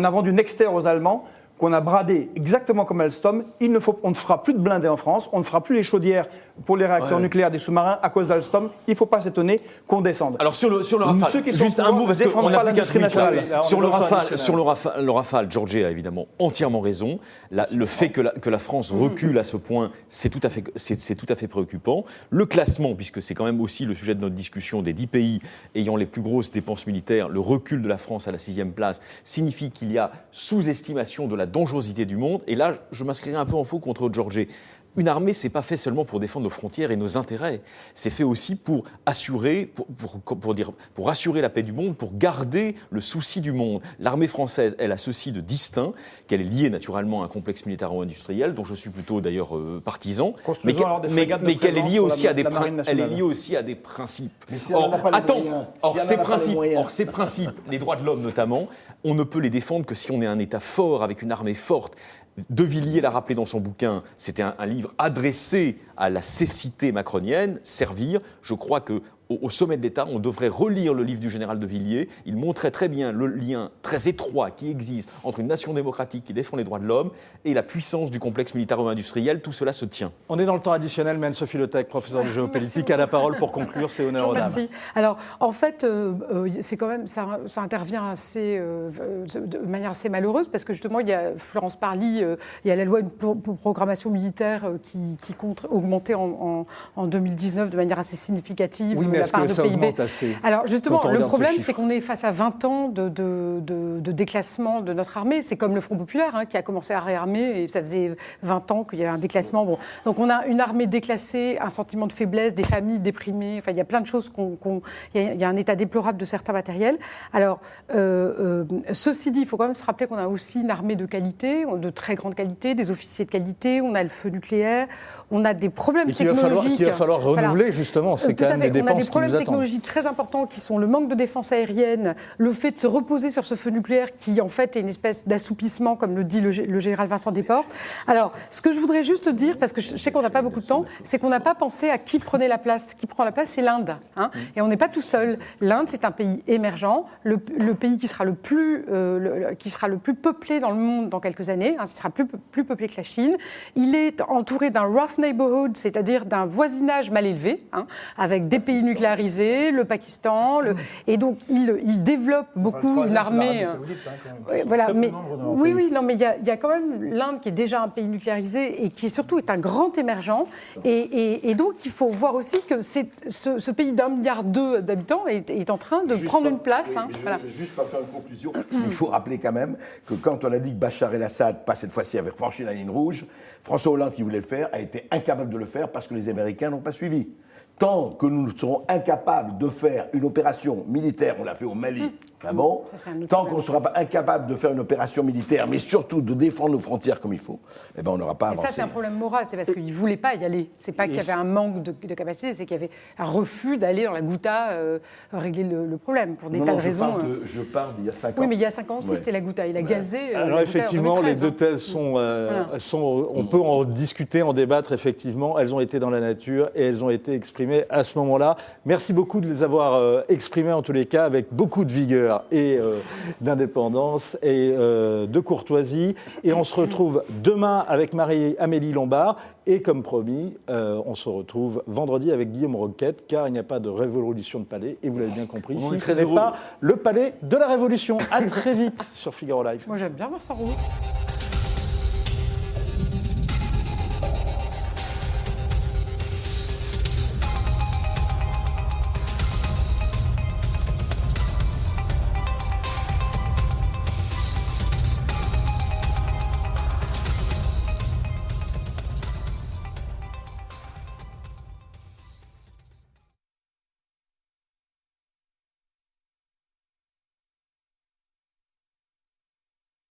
vendu Nexter aux Allemands, qu'on a bradé exactement comme Alstom. On ne fera plus de blindés en France, on ne fera plus les chaudières pour les réacteurs nucléaires des sous-marins à cause d'Alstom. Il ne faut pas s'étonner qu'on descende. Alors sur le Rafale, ceux qui juste un mot parce qu'on pas a l'industrie nationale. Sur le Rafale, Georges a évidemment entièrement raison. Le fait que la France recule à ce point, c'est tout à fait préoccupant. Le classement, puisque c'est quand même aussi le sujet de notre discussion, des 10 pays ayant les plus grosses dépenses militaires, le recul de la France à la 6e place signifie qu'il y a sous-estimation de la dangerosité du monde. Et là, je m'inscrirai un peu en faux contre Georges. Une armée, c'est pas fait seulement pour défendre nos frontières et nos intérêts. C'est fait aussi pour assurer, pour assurer la paix du monde, pour garder le souci du monde. L'armée française, elle a ceci de distinct, qu'elle est liée naturellement à un complexe militaro-industriel, dont je suis plutôt d'ailleurs partisan, mais qu'elle est liée aussi à des principes. Or, ces principes, les droits de l'homme notamment, on ne peut les défendre que si on est un État fort, avec une armée forte. De Villiers l'a rappelé dans son bouquin, c'était un livre adressé à la cécité macronienne, Servir. Je crois qu'au sommet de l'État, on devrait relire le livre du général de Villiers. Il montrait très bien le lien très étroit qui existe entre une nation démocratique qui défend les droits de l'homme et la puissance du complexe militaro-industriel. Tout cela se tient. On est dans le temps additionnel, mais Anne-Sophie Le Tech, professeure de géopolitique, a la parole pour conclure. C'est honneur aux dames. Merci. Alors, en fait, c'est quand même, ça intervient de manière assez malheureuse, parce que justement, il y a Florence Parly, il y a la loi de programmation militaire qui compte augmenter en 2019 de manière assez significative la part de PIB. Alors justement, le problème, c'est qu'on est face à 20 ans de déclassement de notre armée. C'est comme le Front populaire qui a commencé à réarmer, et ça faisait 20 ans qu'il y avait un déclassement. Bon. Donc on a une armée déclassée, un sentiment de faiblesse, des familles déprimées. Enfin, il y a plein de choses il y a un état déplorable de certains matériels. Alors, ceci dit, il faut quand même se rappeler qu'on a aussi une armée de qualité, de très grande qualité, des officiers de qualité, on a le feu nucléaire, on a des problèmes technologiques. Qu'il va falloir renouveler, justement. C'est quand même des dépenses. On a des problèmes technologiques très importants qui sont le manque de défense aérienne, le fait de se reposer sur ce feu nucléaire qui, en fait, est une espèce d'assoupissement, comme le dit le général Vincent Desportes. Alors, ce que je voudrais juste dire, parce que je sais qu'on n'a pas beaucoup de temps, c'est qu'on n'a pas pensé à qui prenait la place. Qui prend la place, c'est l'Inde. Et on n'est pas tout seul. L'Inde, c'est un pays émergent, le pays qui sera le plus peuplé dans le monde dans quelques années. Ce sera plus peuplé que la Chine. Il est entouré d'un rough neighborhood, c'est-à-dire d'un voisinage mal élevé, avec des pays nucléarisés, le Pakistan, et donc il développe beaucoup une armée. Voilà, mais oui, non, mais il y a quand même l'Inde qui est déjà un pays nucléarisé et qui surtout est un grand émergent, et donc il faut voir aussi que ce pays d'1,2 milliard d'habitants est en train de prendre une place. Juste pour faire une conclusion, il faut rappeler quand même que quand on a dit que Bachar el-Assad, pas cette fois-ci, avait franchi la ligne rouge, François Hollande, qui voulait le faire, a été incapable de le faire parce que les Américains n'ont pas suivi. Tant que nous serons incapables de faire une opération militaire, on l'a fait au Mali, tant qu'on ne sera pas incapable de faire une opération militaire, mais surtout de défendre nos frontières comme il faut, on n'aura pas avancé. Et ça, c'est un problème moral, c'est parce qu'ils ne voulaient pas y aller. C'est pas qu'il y avait un manque de capacité, c'est qu'il y avait un refus d'aller dans la Ghouta régler le problème, pour des tas de raisons. Je parle d'il y a 5 ans. Oui, mais il y a 5 ans aussi, c'était la Ghouta. Il a gazé. Alors effectivement, les deux thèses sont, on peut en discuter, en débattre, effectivement. Elles ont été dans la nature et elles ont été exprimées exprimés à ce moment-là. Merci beaucoup de les avoir exprimés en tous les cas avec beaucoup de vigueur et d'indépendance et de courtoisie. Et on se retrouve demain avec Marie-Amélie Lombard. Et comme promis, on se retrouve vendredi avec Guillaume Roquette, car il n'y a pas de révolution de palais. Et vous l'avez bien compris, On est ici, très ce n'est heureux. pas le palais de la Révolution. À très vite sur Figaro Live. Moi, j'aime bien Vincent Roux.